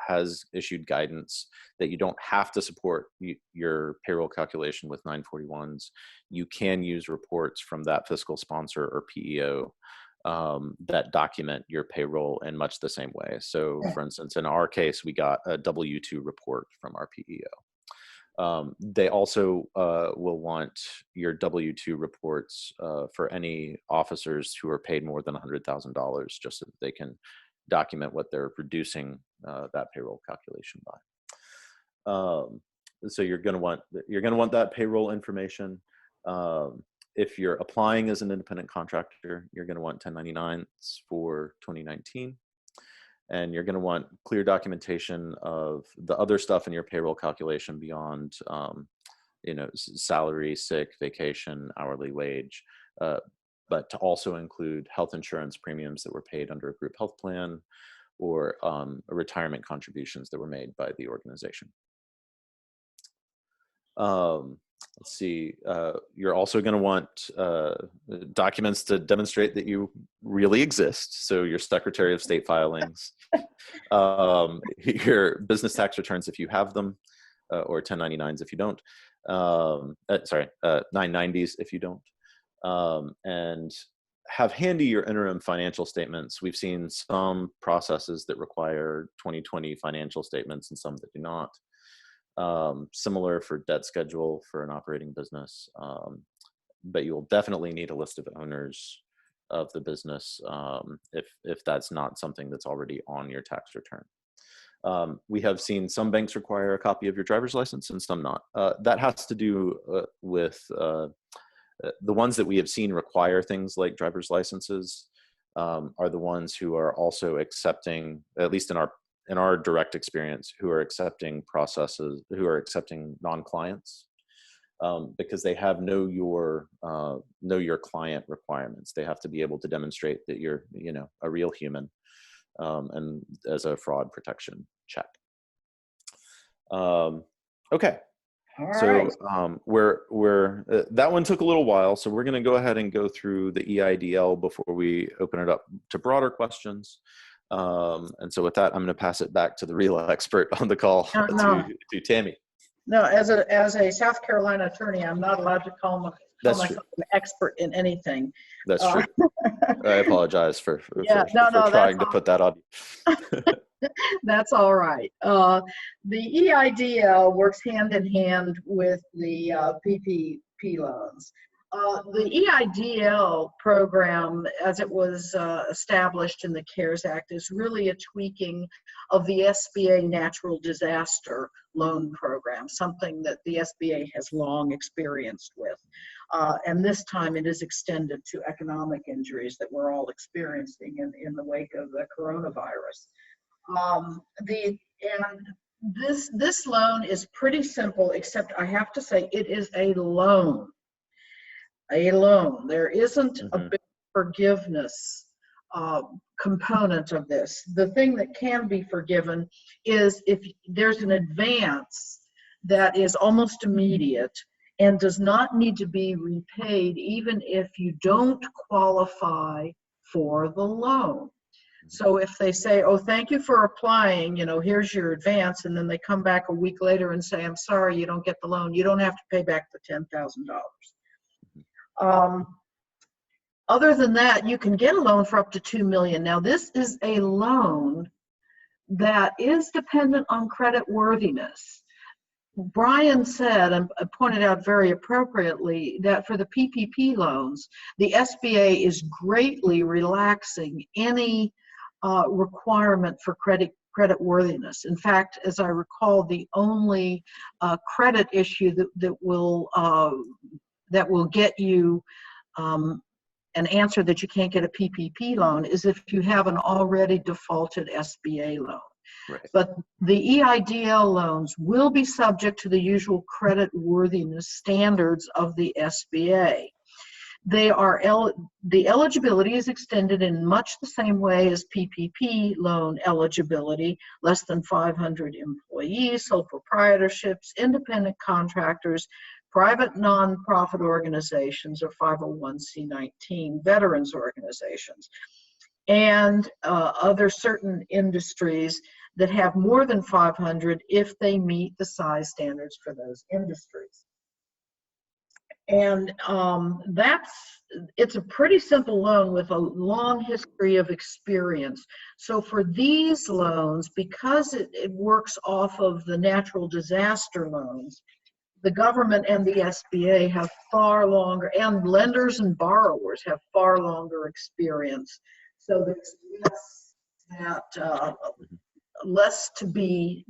has issued guidance that you don't have to support your payroll calculation with 941s. You can use reports from that fiscal sponsor or PEO that document your payroll in much the same way. So for instance, in our case, we got a W-2 report from our PEO. They also will want your W-2 reports for any officers who are paid more than $100,000, just so that they can document what they're reducing that payroll calculation by. So you're going to want that payroll information. If you're applying as an independent contractor, you're going to want 1099s for 2019. And you're going to want clear documentation of the other stuff in your payroll calculation beyond, salary, sick, vacation, hourly wage, but to also include health insurance premiums that were paid under a group health plan, or retirement contributions that were made by the organization. Let's see, you're also going to want documents to demonstrate that you really exist. So your Secretary of State filings, your business tax returns if you have them, or 1099s if you don't, 990s if you don't, and have handy your interim financial statements. We've seen some processes that require 2020 financial statements and some that do not. Similar for debt schedule for an operating business, but you will definitely need a list of owners of the business if that's not something that's already on your tax return. We have seen some banks require a copy of your driver's license and some not. That has to do with the ones that we have seen require things like driver's licenses are the ones who are also accepting, at least in our direct experience, who are accepting processes, who are accepting non-clients, because they have know your client requirements. They have to be able to demonstrate that you're, a real human, and as a fraud protection check. Okay. All So right. we're that one took a little while, so we're going to go ahead and go through the EIDL before we open it up to broader questions. And so with that, I'm going to pass it back to the real expert on the call, to Tammy. No, as a South Carolina attorney, I'm not allowed to call feel That's like true. I'm an expert in anything. That's true. I apologize for Yeah, no, trying to that's put that on. That's all right. The EIDL works hand in hand with the PPP loans. The EIDL program, as it was established in the CARES Act, is really a tweaking of the SBA natural disaster loan program, something that the SBA has long experienced with. And this time it is extended to economic injuries that we're all experiencing in the wake of the coronavirus. This loan is pretty simple, except I have to say it is a loan. There isn't a big forgiveness component of this. The thing that can be forgiven is if there's an advance that is almost immediate and does not need to be repaid even if you don't qualify for the loan. So if they say, oh, thank you for applying, you know, here's your advance, and then they come back a week later and say, I'm sorry, you don't get the loan, you don't have to pay back the $10,000. Other than that, you can get a loan for up to $2 million. Now, this is a loan that is dependent on credit worthiness. Brian said, and pointed out very appropriately, that for the PPP loans, the SBA is greatly relaxing any requirement for credit worthiness. In fact, as I recall, the only credit issue that will get you an answer that you can't get a PPP loan is if you have an already defaulted SBA loan. Right. But the EIDL loans will be subject to the usual credit worthiness standards of the SBA. They are the eligibility is extended in much the same way as PPP loan eligibility: less than 500 employees, sole proprietorships, independent contractors, private nonprofit organizations, or 501c19 veterans organizations, and other certain industries that have more than 500 if they meet the size standards for those industries. And it's a pretty simple loan with a long history of experience. So for these loans, because it works off of the natural disaster loans, the government and the SBA have far longer, and lenders and borrowers have far longer experience. So there's less to be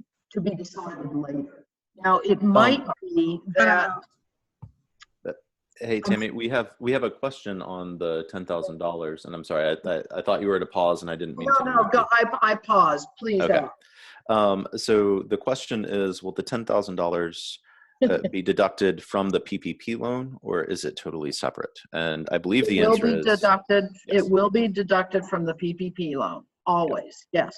decided later. Now, it might be that. Hey, Tammy, we have a question on the $10,000, and I'm sorry, I thought you were at a pause, and I didn't mean to. No, go. I paused. Please. Okay. So the question is, will the $10,000 be deducted from the PPP loan, or is it totally separate? And I believe the answer is deducted. Yes. It will be deducted from the PPP loan. Always. Yes.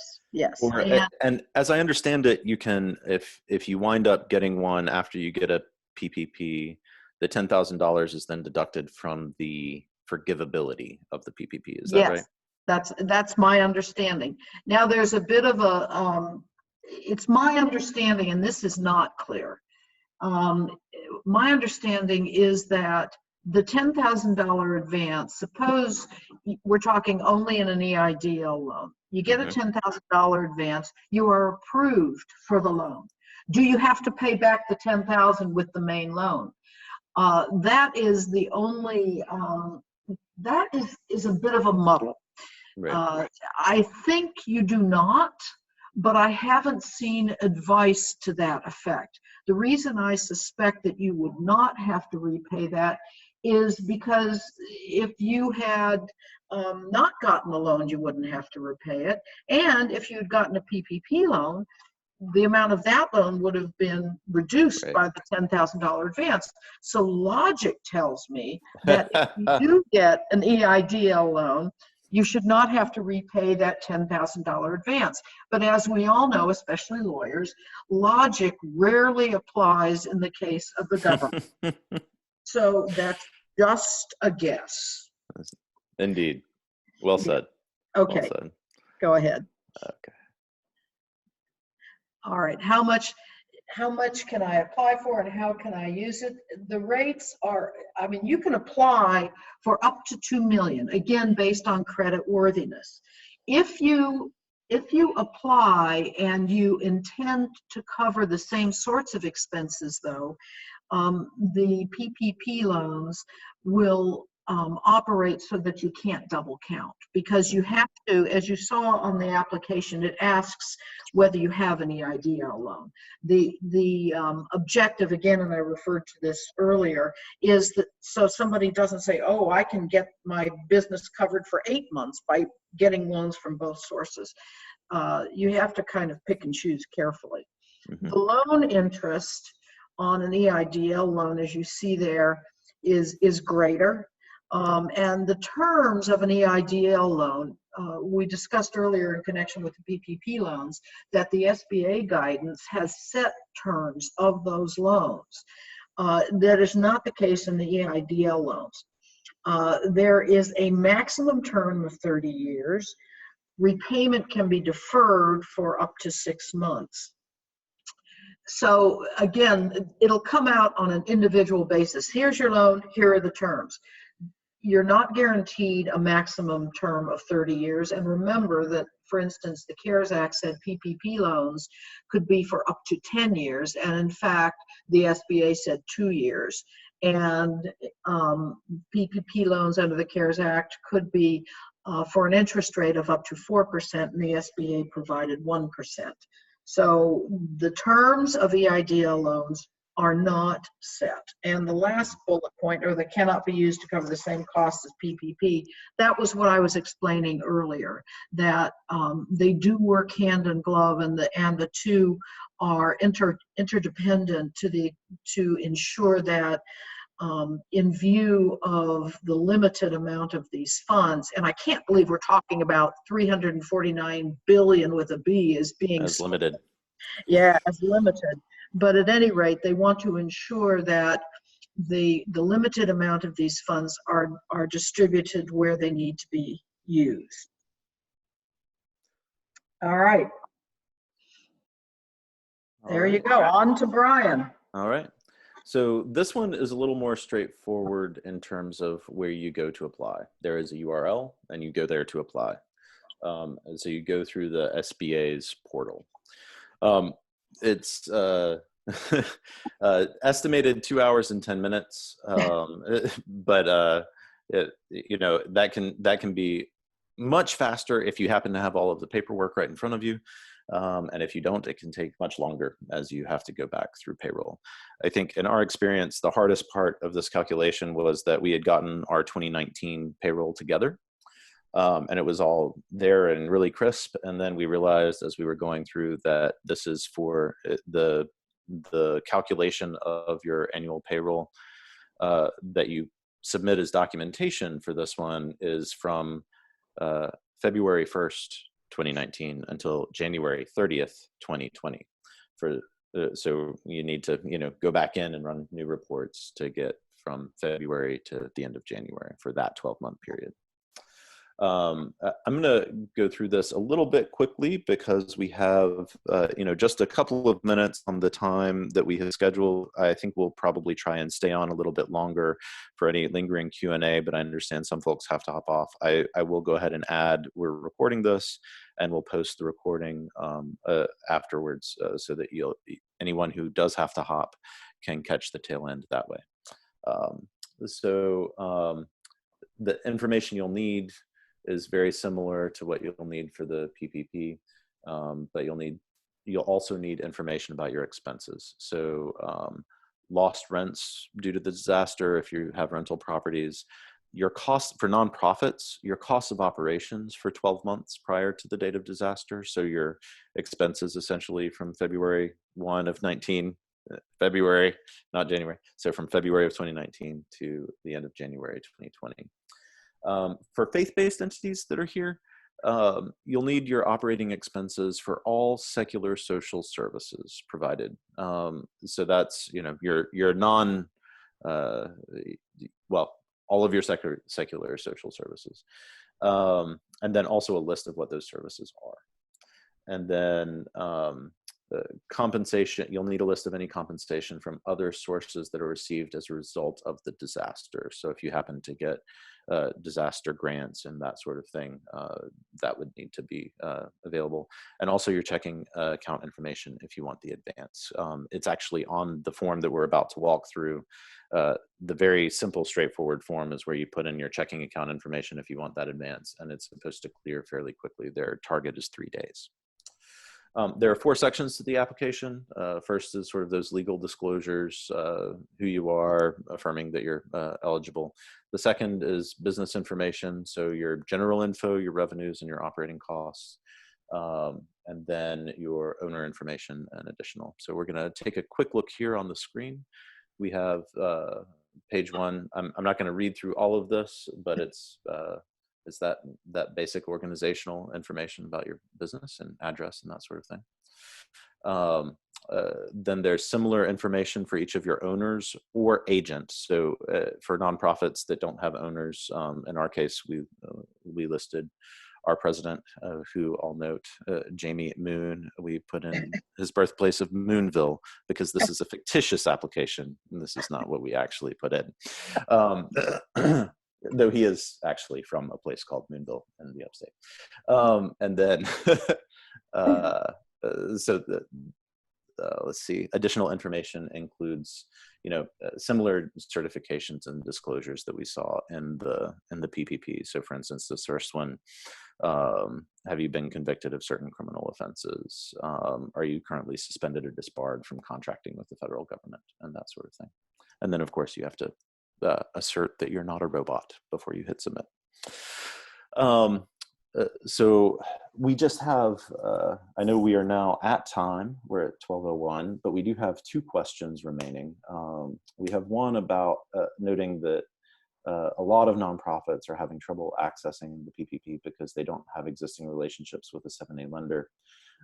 And as I understand it, you can, if you wind up getting one after you get a PPP, the $10,000 is then deducted from the forgivability of the PPP. Is that right? That's my understanding. Now there's a bit of a, it's my understanding, and this is not clear. My understanding is that the $10,000 advance, suppose we're talking only in an EIDL loan, you get a $10,000 advance, you are approved for the loan. Do you have to pay back the $10,000 with the main loan? That is the only, that is a bit of a muddle. Right. I think you do not, but I haven't seen advice to that effect. The reason I suspect that you would not have to repay that is because if you had not gotten a loan, you wouldn't have to repay it. And if you'd gotten a PPP loan, the amount of that loan would have been reduced by the $10,000 advance. So logic tells me that if you do get an EIDL loan, you should not have to repay that $10,000 advance. But as we all know, especially lawyers, logic rarely applies in the case of the government. So that's just a guess. Indeed. Well said. Okay. Well said. Go ahead. Okay. All right. How much? how much can I apply for and how can I use it? The rates are, I mean, you can apply for up to 2 million, again, based on credit worthiness. If you apply and you intend to cover the same sorts of expenses, though, the PPP loans will operate so that you can't double count, because you have to, as you saw on the application, it asks whether you have an EIDL loan. The objective, again, and I referred to this earlier, is that so somebody doesn't say, oh, I can get my business covered for 8 months by getting loans from both sources. You have to kind of pick and choose carefully. Mm-hmm. The loan interest on an EIDL loan, as you see there, is greater. And the terms of an EIDL loan, we discussed earlier in connection with the PPP loans, that the SBA guidance has set terms of those loans. That is not the case in the EIDL loans. There is a maximum term of 30 years. Repayment can be deferred for up to 6 months. So again, it'll come out on an individual basis. Here's your loan, here are the terms. You're not guaranteed a maximum term of 30 years. And remember that, for instance, the CARES Act said PPP loans could be for up to 10 years. And in fact, the SBA said 2 years. And PPP loans under the CARES Act could be for an interest rate of up to 4%, and the SBA provided 1%. So the terms of EIDL loans are not set. And the last bullet point, or that cannot be used to cover the same costs as PPP, that was what I was explaining earlier, that they do work hand in glove, and the two are interdependent to ensure that in view of the limited amount of these funds, and I can't believe we're talking about 349 billion with a B as being As limited. Yeah, as limited. But at any rate, they want to ensure that the limited amount of these funds are distributed where they need to be used. All right. There you go. On to Brian. All right. So this one is a little more straightforward in terms of where you go to apply. There is a URL, and you go there to apply. And so you go through the SBA's portal. It's estimated 2 hours and 10 minutes, but you know, that can be much faster if you happen to have all of the paperwork right in front of you. And if you don't, it can take much longer as you have to go back through payroll. I think in our experience, the hardest part of this calculation was that we had gotten our 2019 payroll together. And it was all there and really crisp. And then we realized as we were going through that this is for the calculation of your annual payroll that you submit as documentation for this one is from February 1st, 2019 until January 30th, 2020. So you need to, you know, go back in and run new reports to get from February to the end of January for that 12-month period. I'm going to go through this a little bit quickly because we have, you know, just a couple of minutes on the time that we have scheduled. I think we'll probably try and stay on a little bit longer for any lingering Q&A, but I understand some folks have to hop off. I will go ahead and add, we're recording this and we'll post the recording afterwards so that anyone who does have to hop can catch the tail end that way. The information you'll need is very similar to what you'll need for the PPP, but you'll also need information about your expenses. So lost rents due to the disaster, if you have rental properties, your costs for nonprofits, your costs of operations for 12 months prior to the date of disaster. So your expenses essentially from February 1 of 19, February, not January. So from February of 2019 to the end of January 2020. For faith-based entities that are here, you'll need your operating expenses for all secular social services provided. So that's, you know, your non, well, all of your secular social services. And then also a list of what those services are. And then compensation, you'll need a list of any compensation from other sources that are received as a result of the disaster. So if you happen to get disaster grants and that sort of thing, that would need to be available. And also your checking account information if you want the advance. It's actually on the form that we're about to walk through. The very simple, straightforward form is where you put in your checking account information if you want that advance, and it's supposed to clear fairly quickly. Their target is 3 days. There are 4 sections to the application. First is sort of those legal disclosures, who you are, affirming that you're eligible. The second is business information, so your general info, your revenues, and your operating costs. And then your owner information and additional. So we're going to take a quick look here on the screen. We have page 1. I'm not going to read through all of this, but it's that basic organizational information about your business and address and that sort of thing. Then there's similar information for each of your owners or agents. So for nonprofits that don't have owners, in our case, we listed our president, who I'll note, Jamie Moon. We put in his birthplace of Moonville because this is a fictitious application, and this is not what we actually put in. Though he is actually from a place called Moonville in the upstate. And then, let's see, additional information includes, similar certifications and disclosures that we saw in the PPP. So for instance, this first one, have you been convicted of certain criminal offenses? Are you currently suspended or disbarred from contracting with the federal government, and that sort of thing. And then of course you have to assert that you're not a robot before you hit submit. So we just have, I know we are now at time, we're at 12:01, but we do have 2 questions remaining. We have one about noting that a lot of nonprofits are having trouble accessing the PPP because they don't have existing relationships with a 7A lender,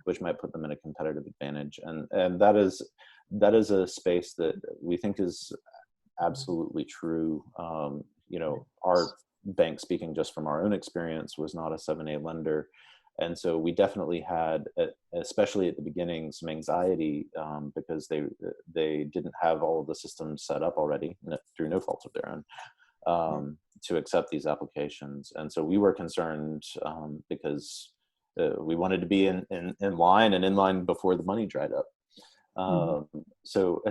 which might put them in a competitive advantage. And that is a space that we think is absolutely true. Our bank, speaking just from our own experience, was not a 7A lender. And so we definitely had, especially at the beginning, some anxiety because they didn't have all of the systems set up already through no fault of their own to accept these applications. And so we were concerned because we wanted to be in line and in line before the money dried up. So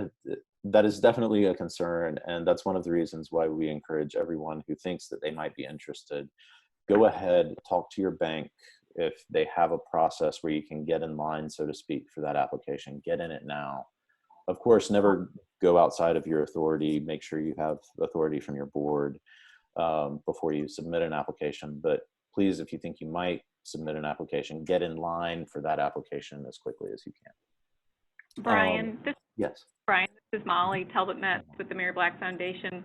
that is definitely a concern, and that's one of the reasons why we encourage everyone who thinks that they might be interested, go ahead, talk to your bank. If they have a process where you can get in line, so to speak, for that application, get in it now. Of course, never go outside of your authority. Make sure you have authority from your board before you submit an application. But please, if you think you might submit an application, get in line for that application as quickly as you can. Brian, Yes. Brian, this is Molly Talbot-Metz with the Mary Black Foundation.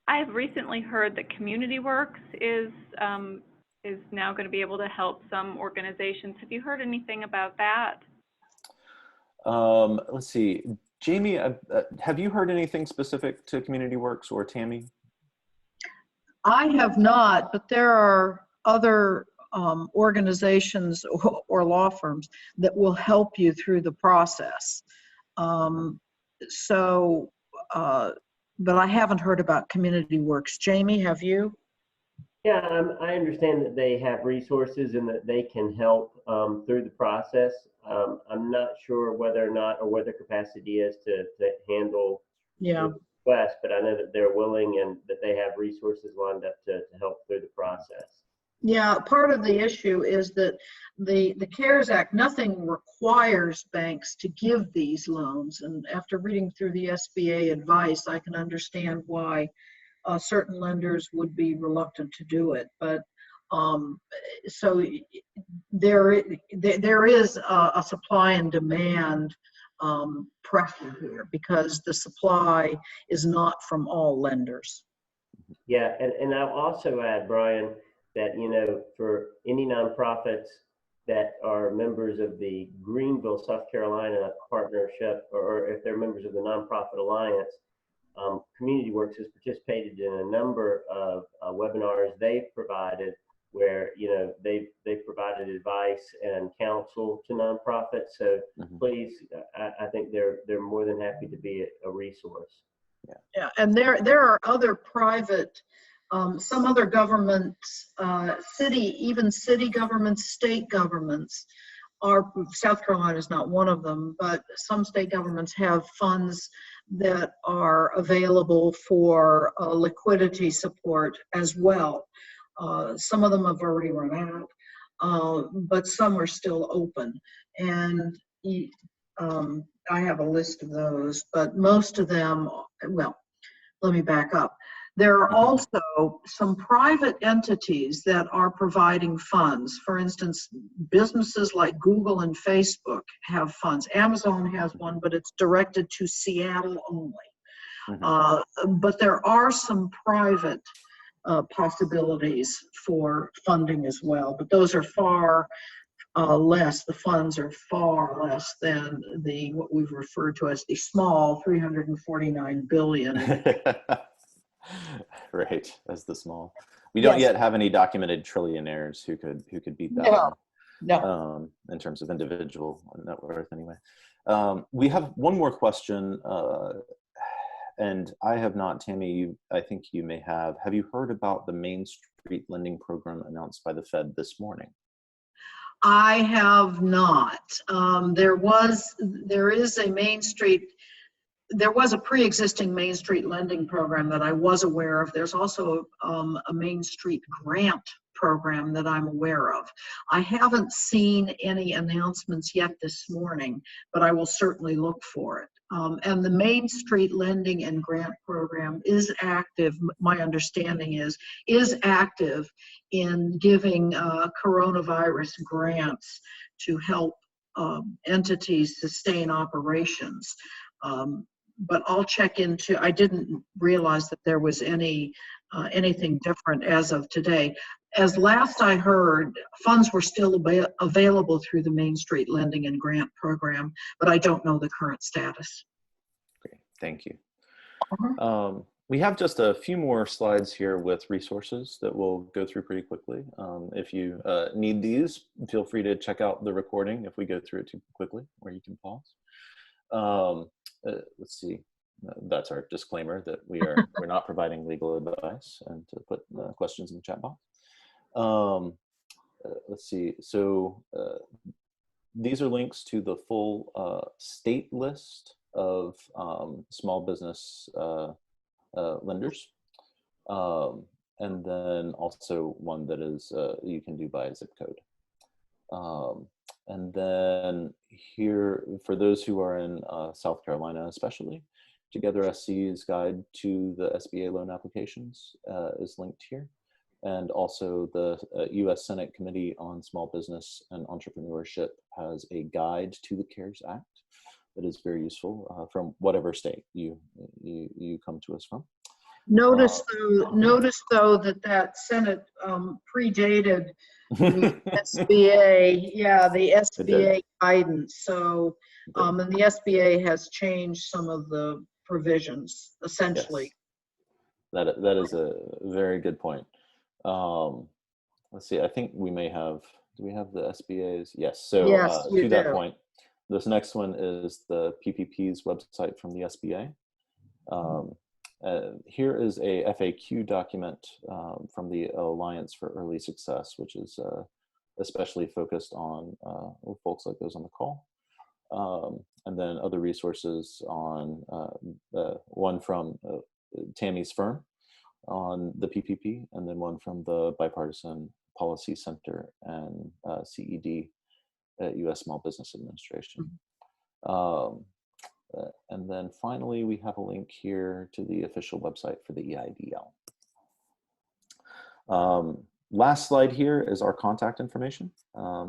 I have recently heard that Community Works is now going to be able to help some organizations. Have you heard anything about that? Let's see. Jamie, have you heard anything specific to Community Works or Tammy? I have not, but there are other organizations or law firms that will help you through the process. But I haven't heard about Community Works. Jamie, have you? Yeah, I understand that they have resources and that they can help through the process. I'm not sure whether or not, or what their capacity is to handle the request, but I know that they're willing and that they have resources lined up to help through the process. Yeah, part of the issue is that the CARES Act, nothing requires banks to give these loans. And after reading through the SBA advice, I can understand why certain lenders would be reluctant to do it. But so there is a supply and demand pressure here because the supply is not from all lenders. Yeah, and I'll also add, Brian, that, for any nonprofits that are members of the Greenville, South Carolina partnership, or if they're members of the Nonprofit Alliance, Community Works has participated in a number of webinars they've provided where, they've provided advice advice and counsel to nonprofits. So please, I think they're more than happy to be a resource. Yeah, and there are other private, some other governments, even city governments, state governments South Carolina is not one of them, but some state governments have funds that are available for liquidity support as well. Some of them have already run out, but some are still open. And I have a list of those, but most of them, well, let me back up. There are also some private entities that are providing funds. For instance, businesses like Google and Facebook have funds. Amazon has one, but it's directed to Seattle only. But there are some private possibilities for funding as well, but those are far less. The funds are far less than what we've referred to as the small 349 billion. Right, as the small. We don't yet have any documented trillionaires who could beat that. No. In terms of individual net worth, anyway. We have one more question, and I have not. Tammy, I think you may have. Have you heard about the Main Street lending program announced by the Fed this morning? I have not. There is a Main Street. There was a pre-existing Main Street lending program that I was aware of. There's also a Main Street grant program that I'm aware of. I haven't seen any announcements yet this morning, but I will certainly look for it. And the Main Street lending and grant program is active, my understanding is active in giving coronavirus grants to help entities sustain operations. But I'll check into, I didn't realize that there was anything different as of today. As last I heard, funds were still available through the Main Street Lending and Grant Program, but I don't know the current status. Great, thank you. We have just a few more slides here with resources that we'll go through pretty quickly. If you need these, feel free to check out the recording if we go through it too quickly, or you can pause. Let's see. That's our disclaimer that we're not providing legal advice, and to put questions in the chat box. Let's see. So these are links to the full state list of small business lenders, and then also one that is you can do by zip code. And then here, for those who are in South Carolina especially, Together SC's guide to the SBA loan applications is linked here. And also the U.S. Senate Committee on Small Business and Entrepreneurship has a guide to the CARES Act that is very useful from whatever state you come to us from. Notice though that Senate predated the SBA, the SBA guidance. So, and the SBA has changed some of the provisions essentially. Yes. That is a very good point. Let's see. I think we may have. Do we have the SBA's? Yes. So yes, to that point, this next one is the PPP's website from the SBA. Here is a FAQ document from the Alliance for Early Success, which is especially focused on folks like those on the call. And then other resources on one from Tammy's firm on the PPP, and then one from the Bipartisan Policy Center and CED at U.S. Small Business Administration. And then finally, we have a link here to the official website for the EIDL. Last slide here is our contact information.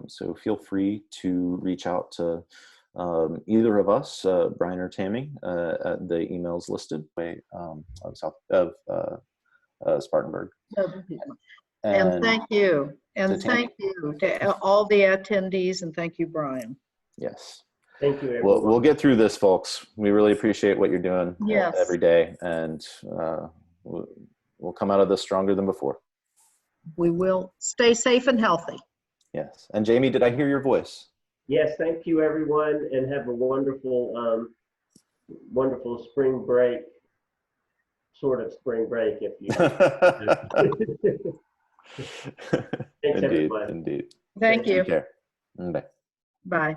So feel free to reach out to either of us, Brian or Tammy, at the emails listed of Spartanburg. And thank you. And thank you to all the attendees, and thank you, Brian. Yes. Thank you, everyone. We'll get through this, folks. We really appreciate what you're doing every day, and we'll come out of this stronger than before. We will. Stay safe and healthy. Yes. And Jamie, did I hear your voice? Yes, thank you, everyone, and have a wonderful, wonderful spring break, sort of spring break, if you. Thanks, Indeed, everyone. indeed. Thank you. Take care. Bye. Bye.